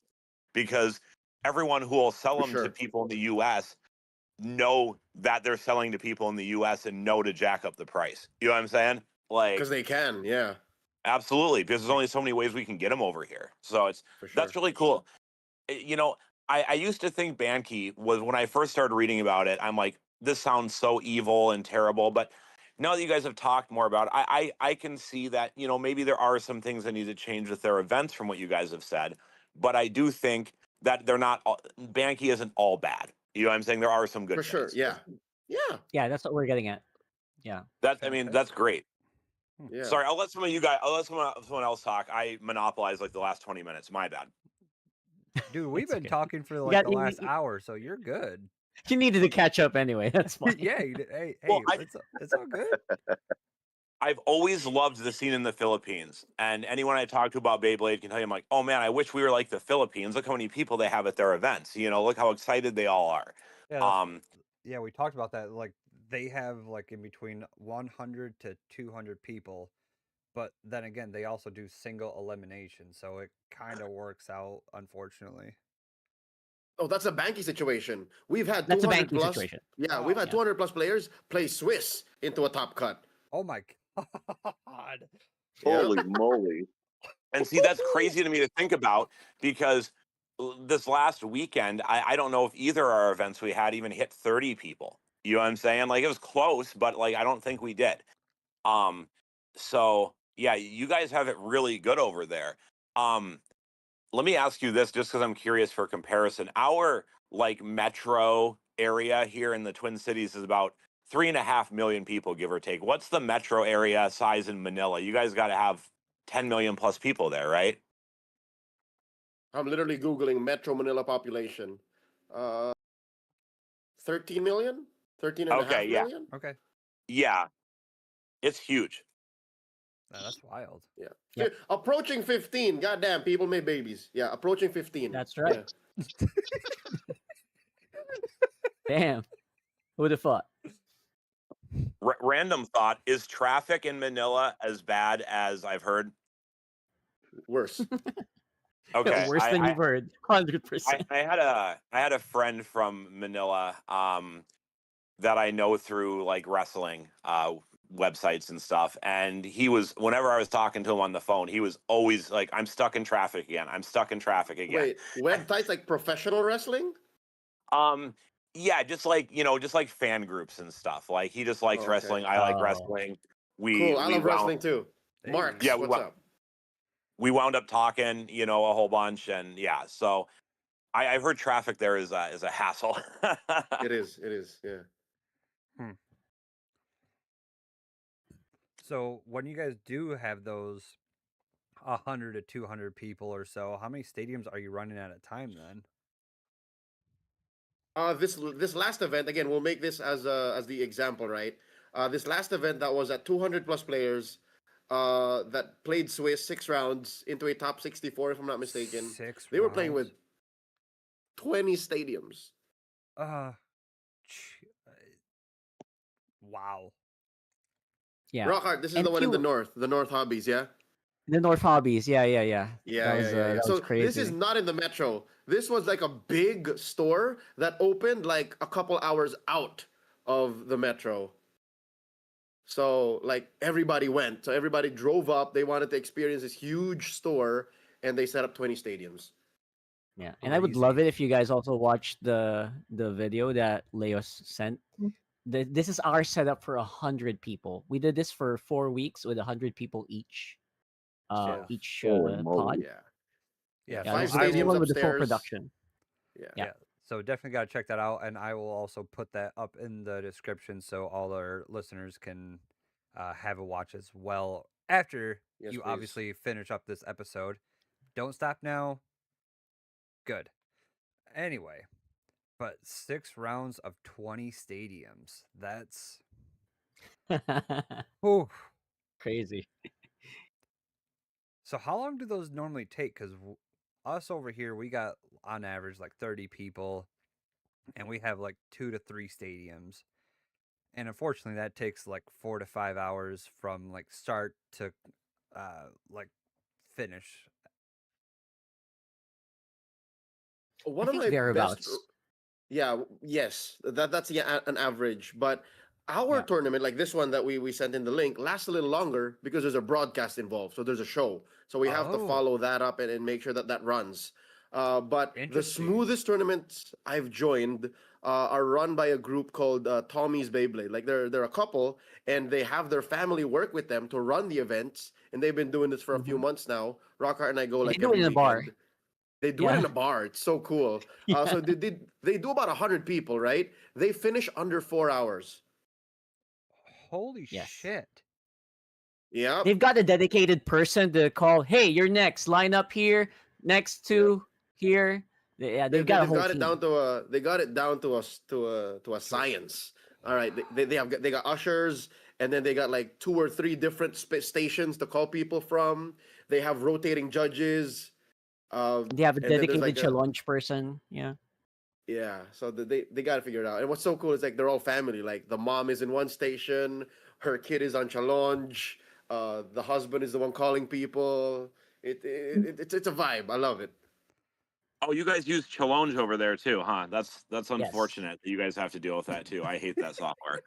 because everyone who will sell For them to sure. people in the US know that they're selling to people in the US and know to jack up the price. You know what I'm saying? Like Because they can, yeah. absolutely, because there's only so many ways we can get them over here. So it's For sure. that's really cool. You know, I used to think Banky was when I first started reading about it, I'm like, this sounds so evil and terrible. But now that you guys have talked more about it, I can see that, you know, maybe there are some things that need to change with their events from what you guys have said. But I do think that they're not Banky isn't all bad. You know what I'm saying? There are some good For sure, things. yeah. Yeah. Yeah, that's what we're getting at. Yeah. That's I mean, that's great. Yeah. Sorry, I'll let someone else talk. I monopolized like the last 20 minutes. My bad. Dude, we've It's been okay. talking for You like got- the you- last you- hour, so you're good. You needed to catch up anyway. That's fine. Yeah, hey, Well, it's all good. I've always loved the scene in the Philippines. And anyone I talk to about Beyblade can tell you, I'm like, oh man, I wish we were like the Philippines. Look how many people they have at their events. You know, look how excited they all are. Yeah, yeah, we talked about that. Like they have like in between 100 to 200 people, but then again, they also do single elimination, so it kind of works out, unfortunately. Oh, that's a Banky situation. We've had That's a 200 banking plus. situation. Yeah, Oh. we've had Yeah. 200 plus players play Swiss into a top cut. Oh my god. Yeah. Holy moly! And see, that's crazy to me to think about because this last weekend, I don't know if either of our events we had even hit 30 people. You know what I'm saying? Like it was close, but like I don't think we did. Um, so yeah, you guys have it really good over there. Um, let me ask you this just because I'm curious for comparison. Our like metro area here in the Twin Cities is about 3.5 million people, give or take. What's the metro area size in Manila? You guys got to have 10 million plus people there, right? I'm literally Googling Metro Manila population. Uh, 13 million? 13 and a half Okay, yeah. million? Okay. Yeah. It's huge. That's wild. Yeah. Yep. Approaching 15. Goddamn, people made babies. Yeah, approaching 15. That's right. Yeah. Damn. Who would have thought? Random thought, is traffic in Manila as bad as I've heard? Worse. Okay. Worse than you've heard. 100%. I had a friend from Manila that I know through like wrestling websites and stuff, and he was, whenever I was talking to him on the phone, he was always like, I'm stuck in traffic again, I'm stuck in traffic again. Wait, websites like professional wrestling? Yeah, just like, you know, just like fan groups and stuff. Like he just likes Oh, okay. wrestling, I like Oh. wrestling. Cool. I love wrestling too. Hey. Marks, Yeah, what's up? we wound up talking, you know, a whole bunch, and yeah, so I've heard traffic there is a hassle. It is. It is. Yeah. So when you guys do have those 100 to 200 people or so, how many stadiums are you running at a time then? This last event, again, we'll make this as the example, right? This last event that was at 200 plus players, that played Swiss 6 rounds into a top 64, if I'm not mistaken. They were playing with 20 stadiums. Uh, wow. Yeah. Rockhart, this is And the one in the few- North Hobbies, yeah? The North Hobbies. Yeah. Yeah, That So was crazy. this is not in the metro. This was like a big store that opened like a couple hours out of the metro. So like everybody went. So everybody drove up. They wanted to experience this huge store, and they set up 20 stadiums. Yeah, and I would love Crazy. it if you guys also watched the video that Leos sent. This is our setup for 100 people. We did this for 4 weeks with 100 people each. So, Each Holy pod. moly. Yeah. Yeah, Yeah, Five this is the stadiums one with the full upstairs. production. Yeah. Yeah. So definitely got to check that out, and I will also put that up in the description so all our listeners can have a watch as well after Yes, you please. obviously finish up this episode. Don't stop now. Good. Anyway, but 6 rounds of 20 stadiums. That's whew. Crazy. So how long do those normally take? Because us over here, we got on average like 30 people, and we have like 2 to 3 stadiums. And unfortunately, that takes like 4 to 5 hours from like start to like finish. One I of think my thereabouts. best. Yeah. Yes. That's an average, but our Yeah. tournament, like this one that we sent in the link, lasts a little longer because there's a broadcast involved. So there's a show. So we have to Oh. follow that up and make sure that runs. But the Interesting. smoothest tournaments I've joined are run by a group called Tommy's Beyblade. Like they're a couple, and they have their family work with them to run the events, and they've been doing this for a few months now. Rockhart and I go And they like do it every in a bar. weekend. They do it in Yeah. a bar. It's so cool. Yeah. So they do about 100 people, right? They finish under 4 hours. Holy Yes. shit. Yeah. They've got a dedicated person to call. Hey, you're next. Line up here, next to here. Yeah, they've got a whole it team. down to a they got it down to a science. All right, they got ushers, and then they got like 2 or 3 different stations to call people from. They have rotating judges. They have a and then there's dedicated like a- challenge person. Yeah. Yeah, so they got to figure it out. And what's so cool is like they're all family. Like the mom is in one station, her kid is on challenge, the husband is the one calling people. It's a vibe. I love it. Oh, you guys use Challenge over there too, huh? That's Yes. unfortunate that you guys have to deal with that too. I hate that software.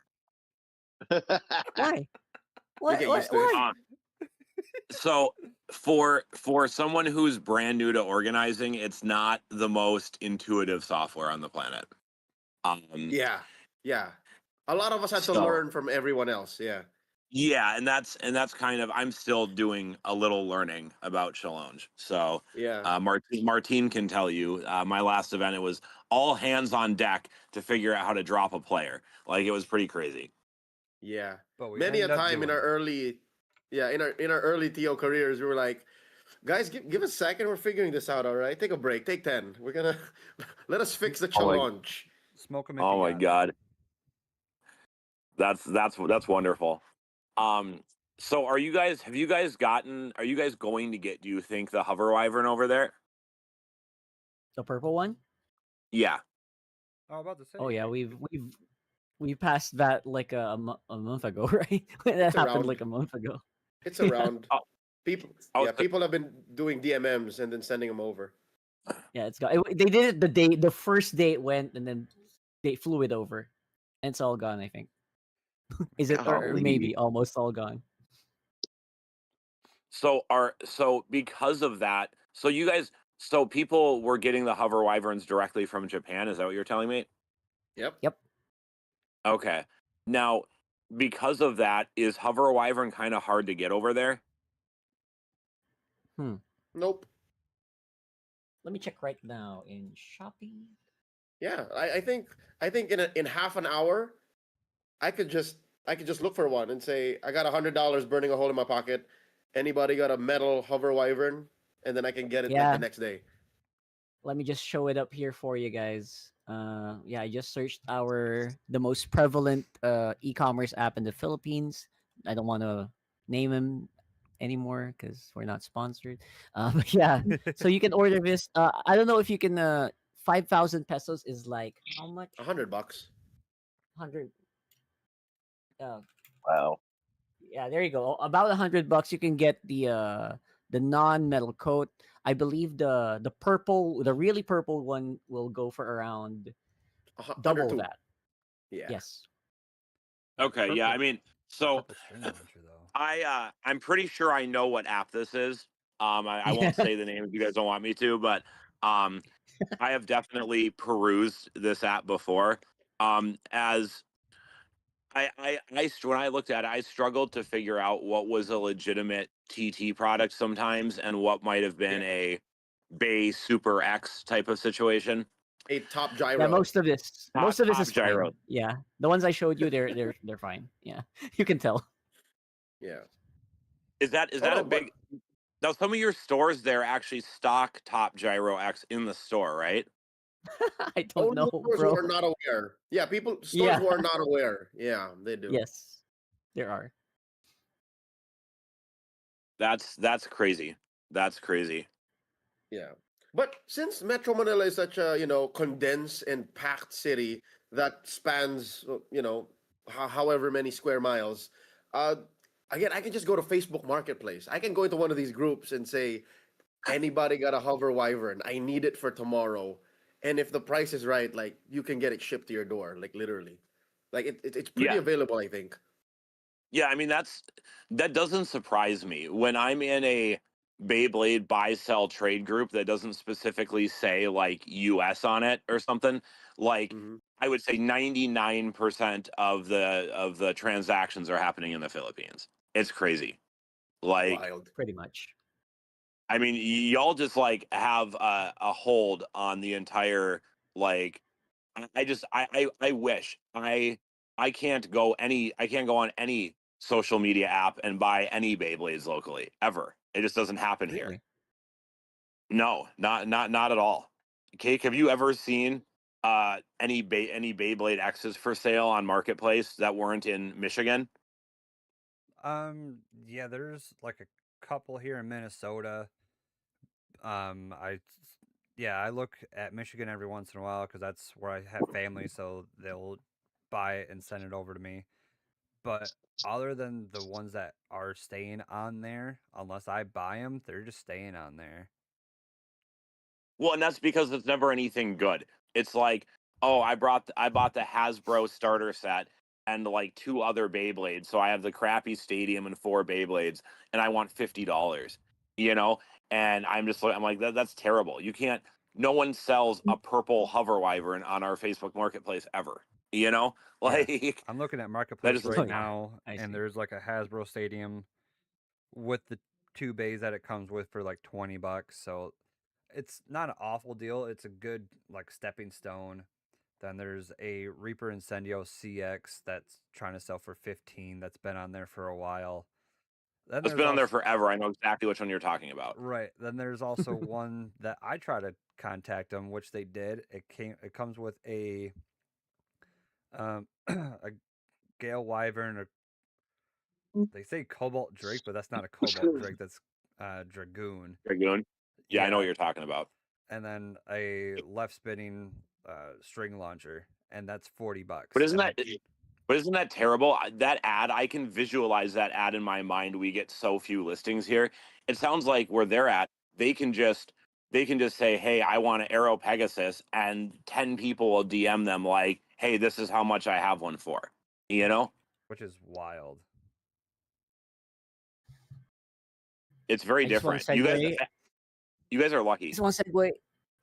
Why? We What? get What? used to it. Why? Um, so for someone who's brand new to organizing, it's not the most intuitive software on the planet. Yeah, yeah. A lot of us had to So learn from everyone else. Yeah, yeah, and that's kind of I'm still doing a little learning about Challenge. So yeah, Martine can tell you, my last event, it was all hands on deck to figure out how to drop a player. Like it was pretty crazy. yeah. But we Many a ended up time in doing our it. early, yeah, in our early TO careers, we were like, guys, give us a second. We're figuring this out. All right, take a break. Take 10. We're gonna let us fix the Oh my challenge. Smoke them if oh you my got it. god. That's wonderful. Um, so have you guys are you guys going to get, do you think, the hover wyvern over there? The purple one? Yeah. Oh, about to say. Oh yeah, hey, we passed that like a month ago, right? That It's happened around. like a month ago. It's Yeah. around. Oh, People, I was yeah, people have been doing DMMs and then sending them over. Yeah, it's got. They did it the first day it went, and then they flew it over, and it's all gone. I think. Is it or golly. maybe almost all gone? So because of that, so you guys, so people were getting the hover wyverns directly from Japan, is that what you're telling me? Yep. Yep. Okay. Now, because of that, is hover wyvern kind of hard to get over there? Hmm. Nope. Let me check right now in Shopee. Yeah, I think in half an hour, I could just I could just look for one and say I got $100 burning a hole in my pocket. Anybody got a metal hover wyvern? And then I can get it like the Yeah. next day. Let me just show it up here for you guys. Yeah, I just searched the most prevalent e-commerce app in the Philippines. I don't want to name him anymore because we're not sponsored. But yeah, so you can order this. I don't know if you can. 5,000 pesos is like how much? $100. 100. Uh, Wow. yeah, there you go. About $100, you can get the non-metal coat. I believe the purple, the really purple one, will go for around Under double two. that. Yeah. Yes. Okay, yeah, I purple mean, so purple string launcher though. I'm pretty sure I know what app this is. I Yeah. won't say the name if you guys don't want me to, but um I have definitely perused this app before. As when I looked at it, I struggled to figure out what was a legitimate TT product sometimes and what might have been Yeah. a Bay Super X type of situation. A top Yeah, gyro. most of this Top is fine. gyro. Yeah. The ones I showed you, they're fine. Yeah. You can tell. Yeah. Is Oh that no, a but big now? Some of your stores there actually stock Top Gyro X in the store, right? I don't only know, stores who bro. are not aware. Yeah, stores Yeah. who are not aware. Yeah, they do. Yes. There are. That's crazy. That's crazy. Yeah. But since Metro Manila is such a, condensed and packed city that spans, however many square miles, uh, again, I can just go to Facebook Marketplace. I can go into one of these groups and say, anybody got a hover wyvern? I need it for tomorrow. And if the price is right, like you can get it shipped to your door, like literally. Like it's pretty Yeah. available, I think. Yeah, I mean that doesn't surprise me. When I'm in a Beyblade buy sell trade group that doesn't specifically say like US on it or something, like Hmm. I would say 99% of the transactions are happening in the Philippines. It's crazy. Like Wild. Pretty much. I mean, y'all just like have a hold on the entire like. I just I wish I can't go on any social media app and buy any Beyblades locally ever. It just doesn't happen here. Really? No, not at all. Cake, have you ever seen any Beyblade X's for sale on Marketplace that weren't in Michigan? Yeah, there's like a couple here in Minnesota. I Yeah, I look at Michigan every once in a while because that's where I have family, so they'll buy it and send it over to me. But other than the ones that are staying on there, unless I buy them, they're just staying on there. Well, and that's because it's never anything good. It's like, oh, I bought the Hasbro starter set and like 2 other Beyblades, so I have the crappy stadium and 4 Beyblades, and I want $50. You know, and I'm like that's terrible. You can't. No one sells a purple hover wyvern on our Facebook Marketplace ever. You know, Yeah. like I'm looking at that Marketplace just Oh right doesn't. yeah, now, I and see. there's like a Hasbro Stadium with the 2 bays that it comes with for like $20. So it's not an awful deal. It's a good like stepping stone. Then there's a Reaper Incendio CX that's trying to sell for 15. That's been on there for a while. Then It's there's been on there also forever. I know exactly which one you're talking about. right. Then there's also one that I try to contact them, which they did. It comes with a a Gale Wyvern. They say Cobalt Drake, but that's not a Cobalt Drake. That's Dragoon. Dragoon. Yeah, I know what Yeah, you're talking about. and then a left spinning string launcher, and that's But $40. isn't And I that but isn't that terrible? That ad, I can visualize that ad in my mind. We get so few listings here. It sounds like where they're at, they can just say, "Hey, I want an Aero Pegasus," and 10 people will DM them like, "Hey, this is how much I have one for." You know? which is wild. It's very I just want different. to segue. You guys are lucky. Just want to segue.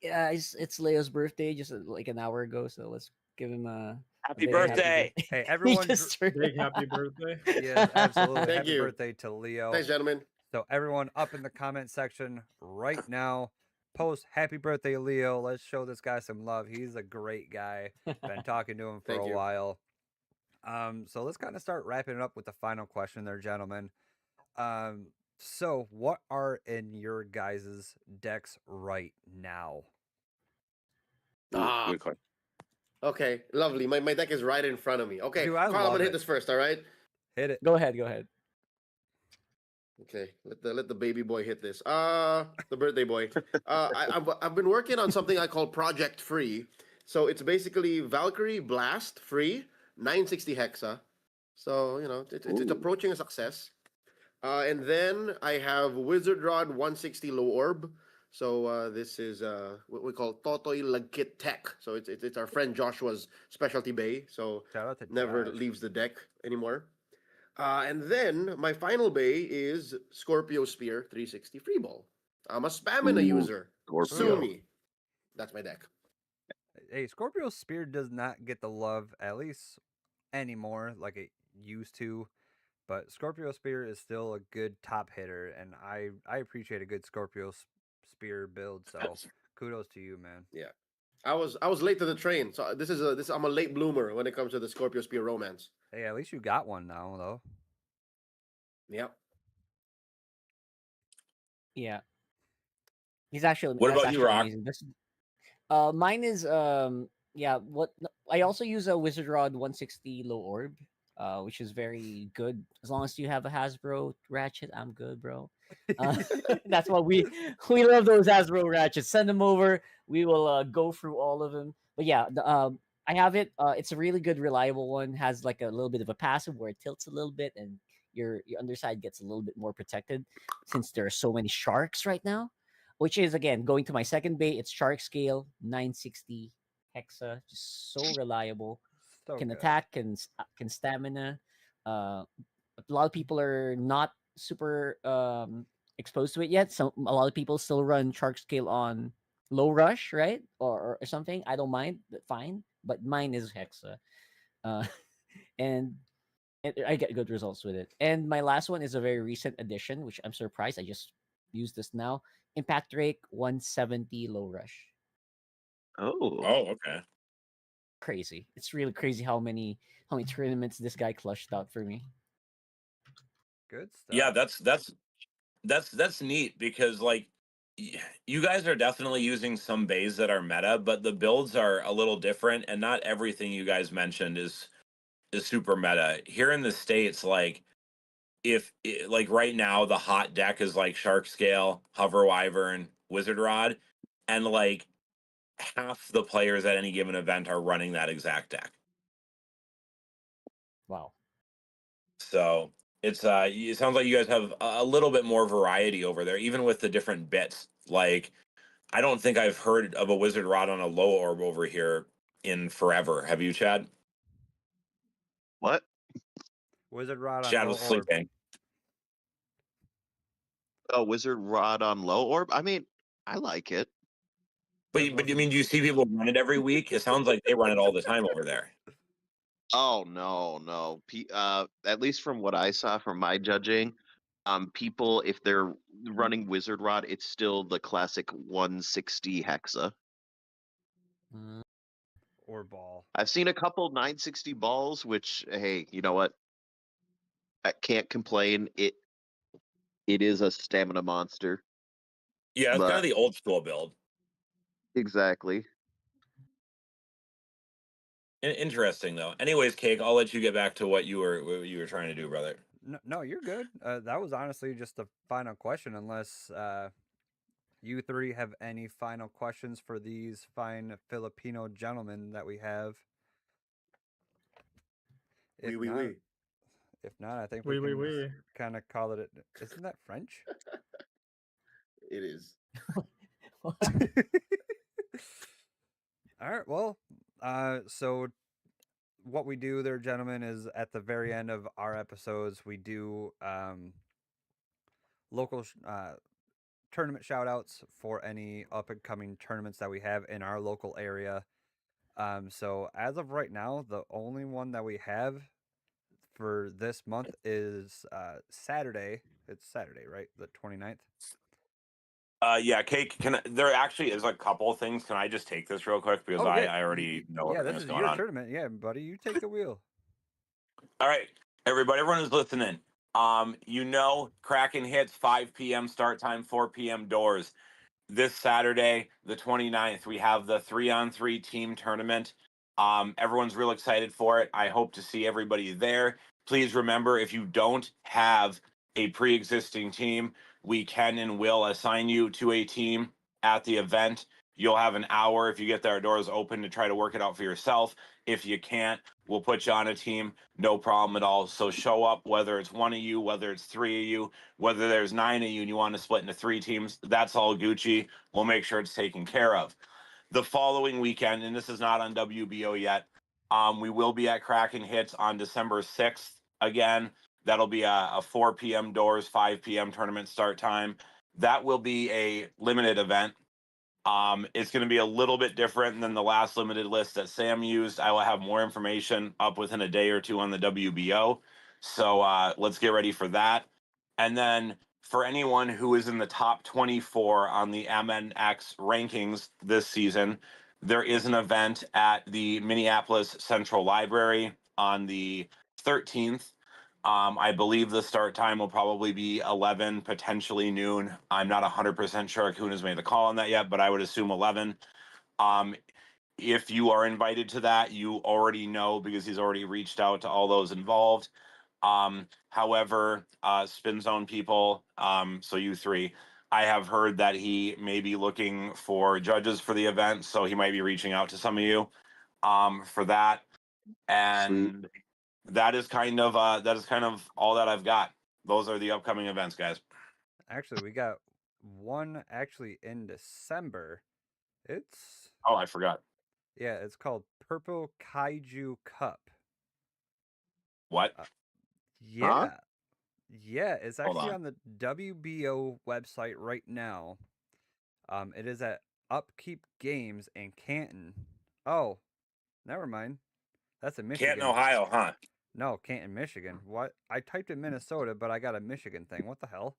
Yeah, it's Leo's birthday just like an hour ago, so let's give him a Happy very happy birthday. birthday. Hey, He everyone! just turned. Big happy birthday. Yes, absolutely. Thank Happy you. birthday to Leo. Thanks, gentlemen. So everyone up in the comment section right now, post happy birthday, Leo. Let's show this guy some love. He's a great guy. Been talking to him for Thank a you. while. So let's kind of start wrapping it up with the final question there, gentlemen. So what are in your guys' decks right now? Ah, Good question. okay, lovely. My deck is right in front of me. Okay, Dude, I Carl, I'm love gonna hit it. this first. All right. Hit it. Go ahead, go ahead. Okay, let the baby boy hit this. The birthday boy. I've been working on something I call Project Free. So it's basically Valkyrie Blast Free, 960 hexa. So it's approaching a success. And then I have Wizard Rod 160 Low Orb. So this is what we call Totoy Lagkit Tech. So it's our friend Joshua's specialty bay. So Shout out to never Josh. leaves the deck anymore. And then my final bay is Scorpio Spear 360 Freeball. I'm a Spamina Ooh, user. Sue Scorpio. me. That's my deck. Hey, Scorpio Spear does not get the love, at least anymore, like it used to. But Scorpio Spear is still a good top hitter, and I appreciate a good Scorpio Spear build. So kudos to you, man. Yeah. I was late to the train. So this I'm a late bloomer when it comes to the Scorpio Spear romance. Hey, at least you got one now, though. Yep. Yeah, he's actually What that's about you, actually Rock? amazing. Mine is yeah. I also use a Wizard Rod 160 Low Orb, which is very good. As long as you have a Hasbro ratchet, I'm good, bro. Uh, that's what we love those Hasbro ratchets. Send them over. We will go through all of them. But yeah, I have it. It's a really good, reliable one. Has like a little bit of a passive where it tilts a little bit, and your underside gets a little bit more protected since there are so many sharks right now. Which is again going to my second bay. It's Shark Scale 960 Hexa, just so reliable. So Can good. attack, can stamina. A lot of people are not super exposed to it yet. So a lot of people still run Shark Scale on low rush, right, or something. I don't mind, fine. But mine is Hexa, uh, and I get good results with it. And my last one is a very recent addition, which I'm surprised I just used this now. Impact Drake 170 low rush. Oh, Okay. Crazy. It's really crazy how many tournaments this guy clutched out for me. Good stuff. Yeah, that's neat because like you guys are definitely using some bays that are meta, but the builds are a little different, and not everything you guys mentioned is super meta. Here in the States, like like right now the hot deck is like Shark Scale, Hover Wyvern, Wizard Rod. and like half the players at any given event are running that exact deck. Wow. So it's it sounds like you guys have a little bit more variety over there, even with the different bits. Like I don't think I've heard of a wizard rod on a low orb over here in forever. Have you, Chad? What? Wizard Rod on Chad low was orb. sleeping. Oh, wizard rod on low orb. I mean, I like it. But That but I wasn't- mean, do you see people run it every week? It sounds like they run it all the time over there. Oh no. At least from what I saw from my judging, people if they're running wizard rod, it's still the classic 160 hexa. Mm. or ball. I've seen a couple 960 balls, which hey, you know what? I can't complain. It is a stamina monster, Yeah, that's kind of but the old school build. exactly. Interesting though. Anyways, Cake, I'll let you get back to what you were trying to do, brother. No, you're good. That was honestly just the final question, unless you three have any final questions for these fine Filipino gentlemen that we have. If Oui, oui, not, oui. if not, I think we We can we. kind of call it. Isn't that French? It is. All right. Well, so what we do there, gentlemen, is at the very end of our episodes, we do local tournament shout outs for any up and coming tournaments that we have in our local area. So as of right now, the only one that we have for this month is Saturday. It's Saturday, right? The 29th. Yeah, Cake. There actually is a couple of things. Can I just take this real quick because Oh yeah, I already know yeah. everything This that's is going your on. tournament. Yeah, buddy, you take the wheel. All right, everybody, everyone who's listening. Kraken hits 5 p.m. start time, 4 p.m. doors. This Saturday, the 29th, we have the 3-on-3 team tournament. Everyone's real excited for it. I hope to see everybody there. Please remember, if you don't have a pre-existing team, we can and will assign you to a team at the event. You'll have an hour if you get their doors open to try to work it out for yourself. If you can't, we'll put you on a team. No problem at all. So show up, whether it's one of you, whether it's three of you, whether there's 9 of you and you want to split into 3 teams, that's all Gucci. We'll make sure it's taken care of. The following weekend, and this is not on WBO yet, we will be at Kraken Hits on December 6th again. That'll be a 4 p.m. doors, 5 p.m. tournament start time. That will be a limited event. It's going to be a little bit different than the last limited list that Sam used. I will have more information up within a day or two on the WBO. So let's get ready for that. And then for anyone who is in the top 24 on the MNX rankings this season, there is an event at the Minneapolis Central Library on the 13th. I believe the start time will probably be 11, potentially noon. I'm not 100% sure. Kuhn has made the call on that yet, but I would assume 11. Um, if you are invited to that, you already know because he's already reached out to all those involved. However, Spin Zone people, so you three, I have heard that he may be looking for judges for the event, so he might be reaching out to some of you for that. And that is kind of all that I've got. Those are the upcoming events, guys. Actually, we got one actually in December. It's Oh, I forgot. yeah, it's called Purple Kaiju Cup. What? Huh? Yeah. Yeah, it's Hold actually on. on the WBO website right now. It is at Upkeep Games in Canton. Oh, never mind. That's in Canton, Michigan. Ohio, huh? No, Canton, Michigan. What? I typed in Minnesota, but I got a Michigan thing. What the hell?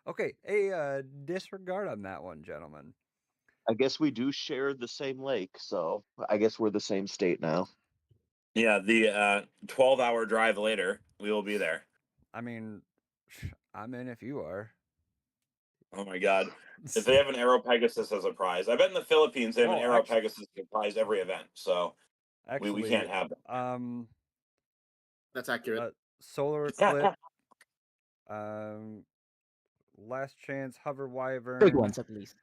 Okay, disregard on that one, gentlemen. I guess we do share the same lake, so I guess we're the same state now. Yeah, the 12-hour drive later, we will be there. I mean, I'm in if you are. Oh my God. If they have an Aero Pegasus as a prize, I bet in the Philippines they have an Oh, Aero Pegasus as a prize every event. So we actually, can't have that. That's accurate. Solar Eclipse, um, Last Chance, Hover Big Wyvern, ones at least.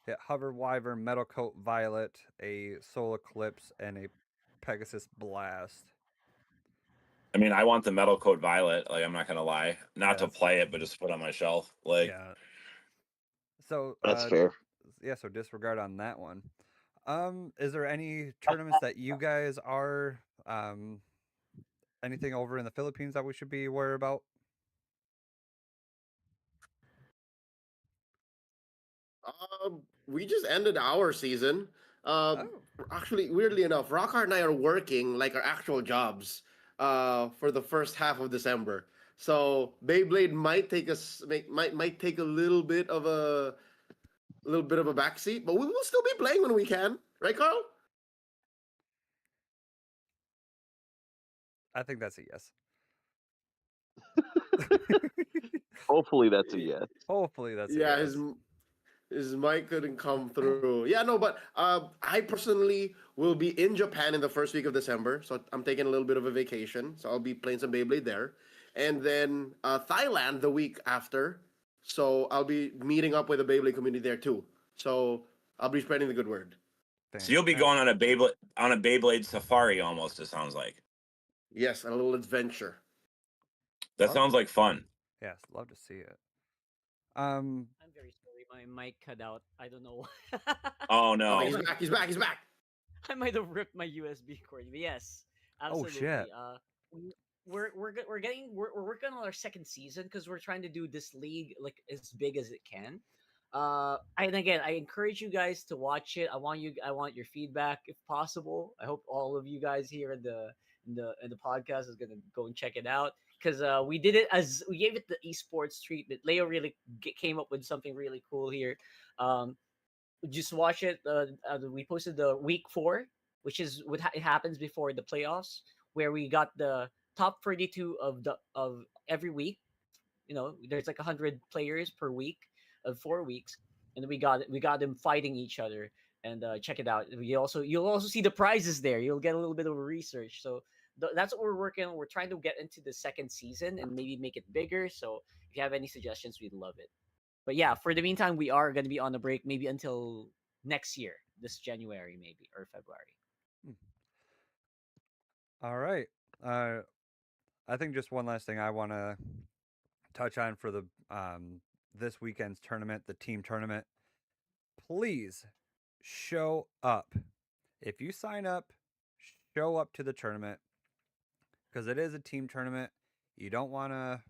hit Hover Wyvern, Metal Coat Violet, a Soul Eclipse, and a Pegasus Blast. I mean, I want the Metal Coat Violet. Like, I'm not gonna lie, not to Yes. play it, but just put on my shelf. Like, Yeah. So That's fair. yeah, so disregard on that one. Is there any tournaments that you guys are anything over in the Philippines that we should be aware about? We just ended our season. Uh, Oh, Actually, weirdly enough, Rockhart and I are working like our actual jobs for the first half of December. So Beyblade might take us might take a little bit of a backseat, but we will still be playing when we can, right, Carl? I think that's a yes. Hopefully, that's a yes. Hopefully that's a Yeah, yes. his mic couldn't come through. Yeah, no, but I personally will be in Japan in the first week of December, so I'm taking a little bit of a vacation. So I'll be playing some Beyblade there, and then Thailand the week after. So I'll be meeting up with the Beyblade community there too. So I'll be spreading the good word. so you'll be going on a Beyblade safari almost. It sounds like Yes, a little adventure. that sounds like fun. Yes, love to see it. I'm very sorry, my mic cut out. I don't know. Oh Okay, no! he's back. He's back. He's back. I might have ripped my USB cord. But yes, Oh, absolutely. shit. We- we're working on our second season because we're trying to do this league like as big as it can. And again, I encourage you guys to watch it. I want your feedback if possible. I hope all of you guys here in the podcast is gonna go and check it out because we did it as we gave it the esports treatment. Leo really came up with something really cool here. Um, just watch it. We posted the week 4, which is what it happens before the playoffs, where we got the top 32 of every week. There's like 100 players per week of 4 weeks, and we got them fighting each other. And check it out. You'll also see the prizes there. You'll get a little bit of research. So that's what we're working on. We're trying to get into the second season and maybe make it bigger. So if you have any suggestions, we'd love it. But yeah, for the meantime, we are going to be on a break maybe until next year, this January maybe or February. Hmm. All right. I think just one last thing I want to touch on for the this weekend's tournament, the team tournament. Please show up. If you sign up, show up to the tournament because it is a team tournament. You don't want to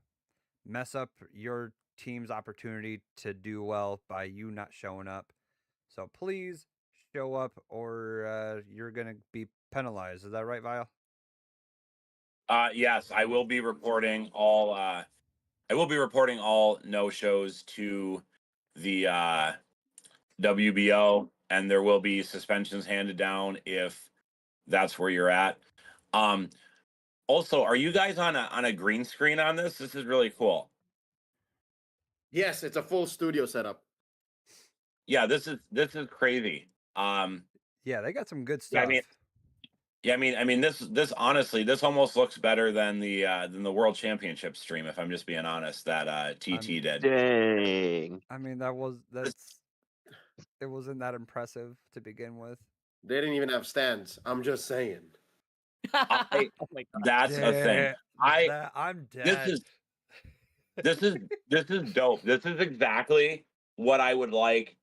mess up your team's opportunity to do well by you not showing up. So please show up or you're going to be penalized. Is that right, Vile? Yes, I will be reporting all. I will be reporting all no shows to the WBO, and there will be suspensions handed down if that's where you're at. Um, Also, are you guys on a green screen on this? This is really cool. Yes, it's a full studio setup. Yeah, this is crazy. Um, Yeah, they got some good yeah, I stuff. mean, this honestly, this almost looks better than the World Championship stream. If I'm just being honest, that TT did. Dang. I mean, it wasn't that impressive to begin with. They didn't even have stands. I'm just saying. I, Oh my god. that's a thing. I'm This dead. is this is dope. This is exactly what I would like.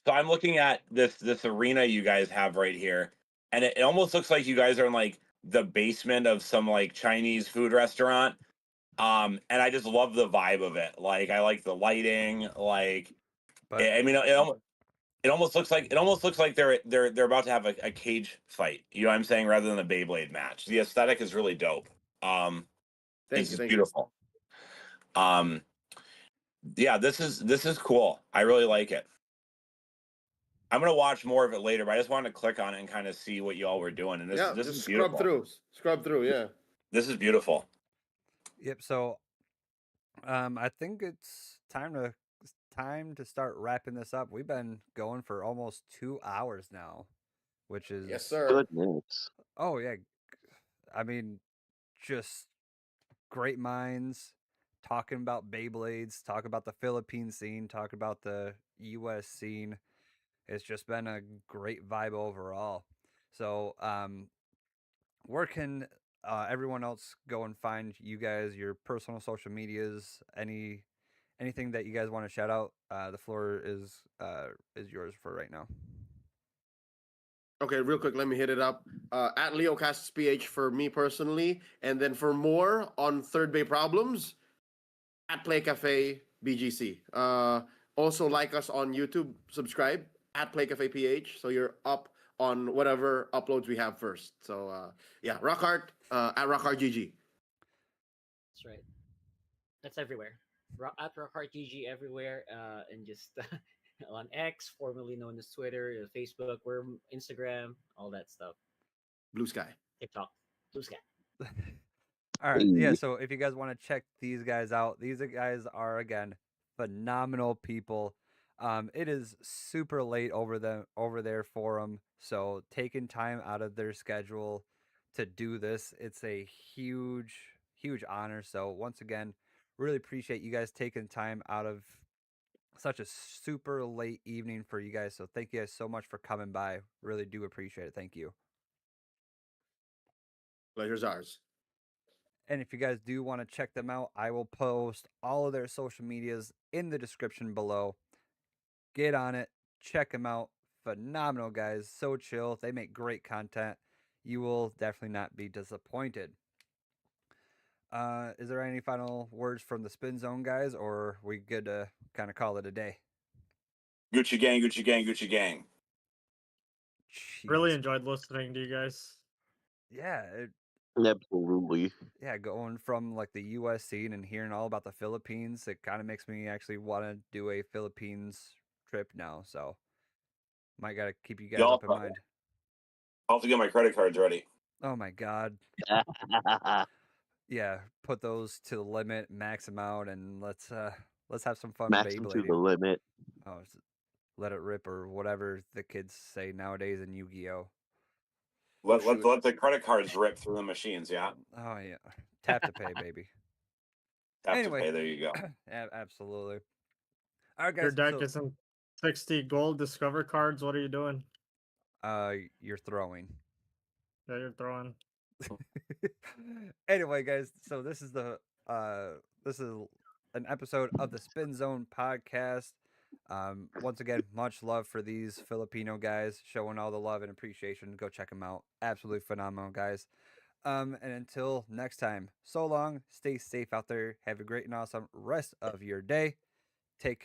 So I'm looking at this arena you guys have right here, and it almost looks like you guys are in like the basement of some like Chinese food restaurant. And I just love the vibe of it. Like I like the lighting. Like But I mean, it almost looks like they're about to have a cage fight. You know what I'm saying? Rather than a Beyblade match. The aesthetic is really dope. Thank This you, is thank you. beautiful. Um, yeah, this is cool. I really like it. I'm gonna watch more of it later, but I just wanted to click on it and kind of see what y'all were doing. And this Yeah, this is just scrub beautiful. through. Scrub through, yeah. This is beautiful. yep, so I think it's time to start wrapping this up. We've been going for almost 2 hours now, which is Yes, sir. Goodness. oh yeah. I mean, just great minds talking about Beyblades, talk about the Philippine scene, talk about the US scene. it's just been a great vibe overall. So, where can everyone else go and find you guys? Your personal social medias, anything that you guys want to shout out? The floor is yours for right now. Okay, real quick, let me hit it up. At LeoCastsPH for me personally, and then for more on Third Bay Problems, at Play Cafe BGC. Also like us on YouTube, subscribe at Play Cafe PH, so you're up on whatever uploads we have first. So yeah, Rockhart at Rockhart GG. That's right. That's everywhere. At RockHeartGG everywhere, and just on X, formerly known as Twitter, Facebook, we're Instagram, all that stuff. Blue Sky. TikTok, Blue Sky. All right, yeah. Hey. So if you guys want to check these guys out, these guys are again phenomenal people. It is super late over there for them, so taking time out of their schedule to do this, it's a huge honor. So once again, really appreciate you guys taking time out of such a super late evening for you guys. So thank you guys so much for coming by. Really do appreciate it. Thank you. Pleasure's ours. And if you guys do want to check them out, I will post all of their social medias in the description below. Get on it, check them out. Phenomenal guys, so chill. They make great content. You will definitely not be disappointed. Is there any final words from the Spin Zone guys, or are we good to kind of call it a day? Gucci gang, Gucci gang, Gucci gang. Really Jesus. enjoyed listening to you guys. Yeah, Absolutely. yeah, going from like the U.S. scene and hearing all about the Philippines, it kind of makes me actually want to do a Philippines trip now. So might gotta keep you guys Y'all, up in mind. I'll have to get my credit cards ready. Oh my God, yeah, put those to the limit, max them out, and let's have some fun Maximum to the Beyblading. limit. Oh, let it rip or whatever the kids say nowadays in Yu-Gi-Oh. Let the credit cards rip through the machines. Yeah, Oh yeah, tap to pay, baby. tap Anyway, to pay. There you go. absolutely. All right, Your guys. deck So, isn't 60 gold discover cards. What are you doing? you're throwing. Yeah, you're throwing. Anyway, guys, so this is an episode of the Spin Zone podcast. Once again, much love for these Filipino guys, showing all the love and appreciation. Go check them out. Absolutely phenomenal guys. And until next time, so long. Stay safe out there. Have a great and awesome rest of your day. Take care.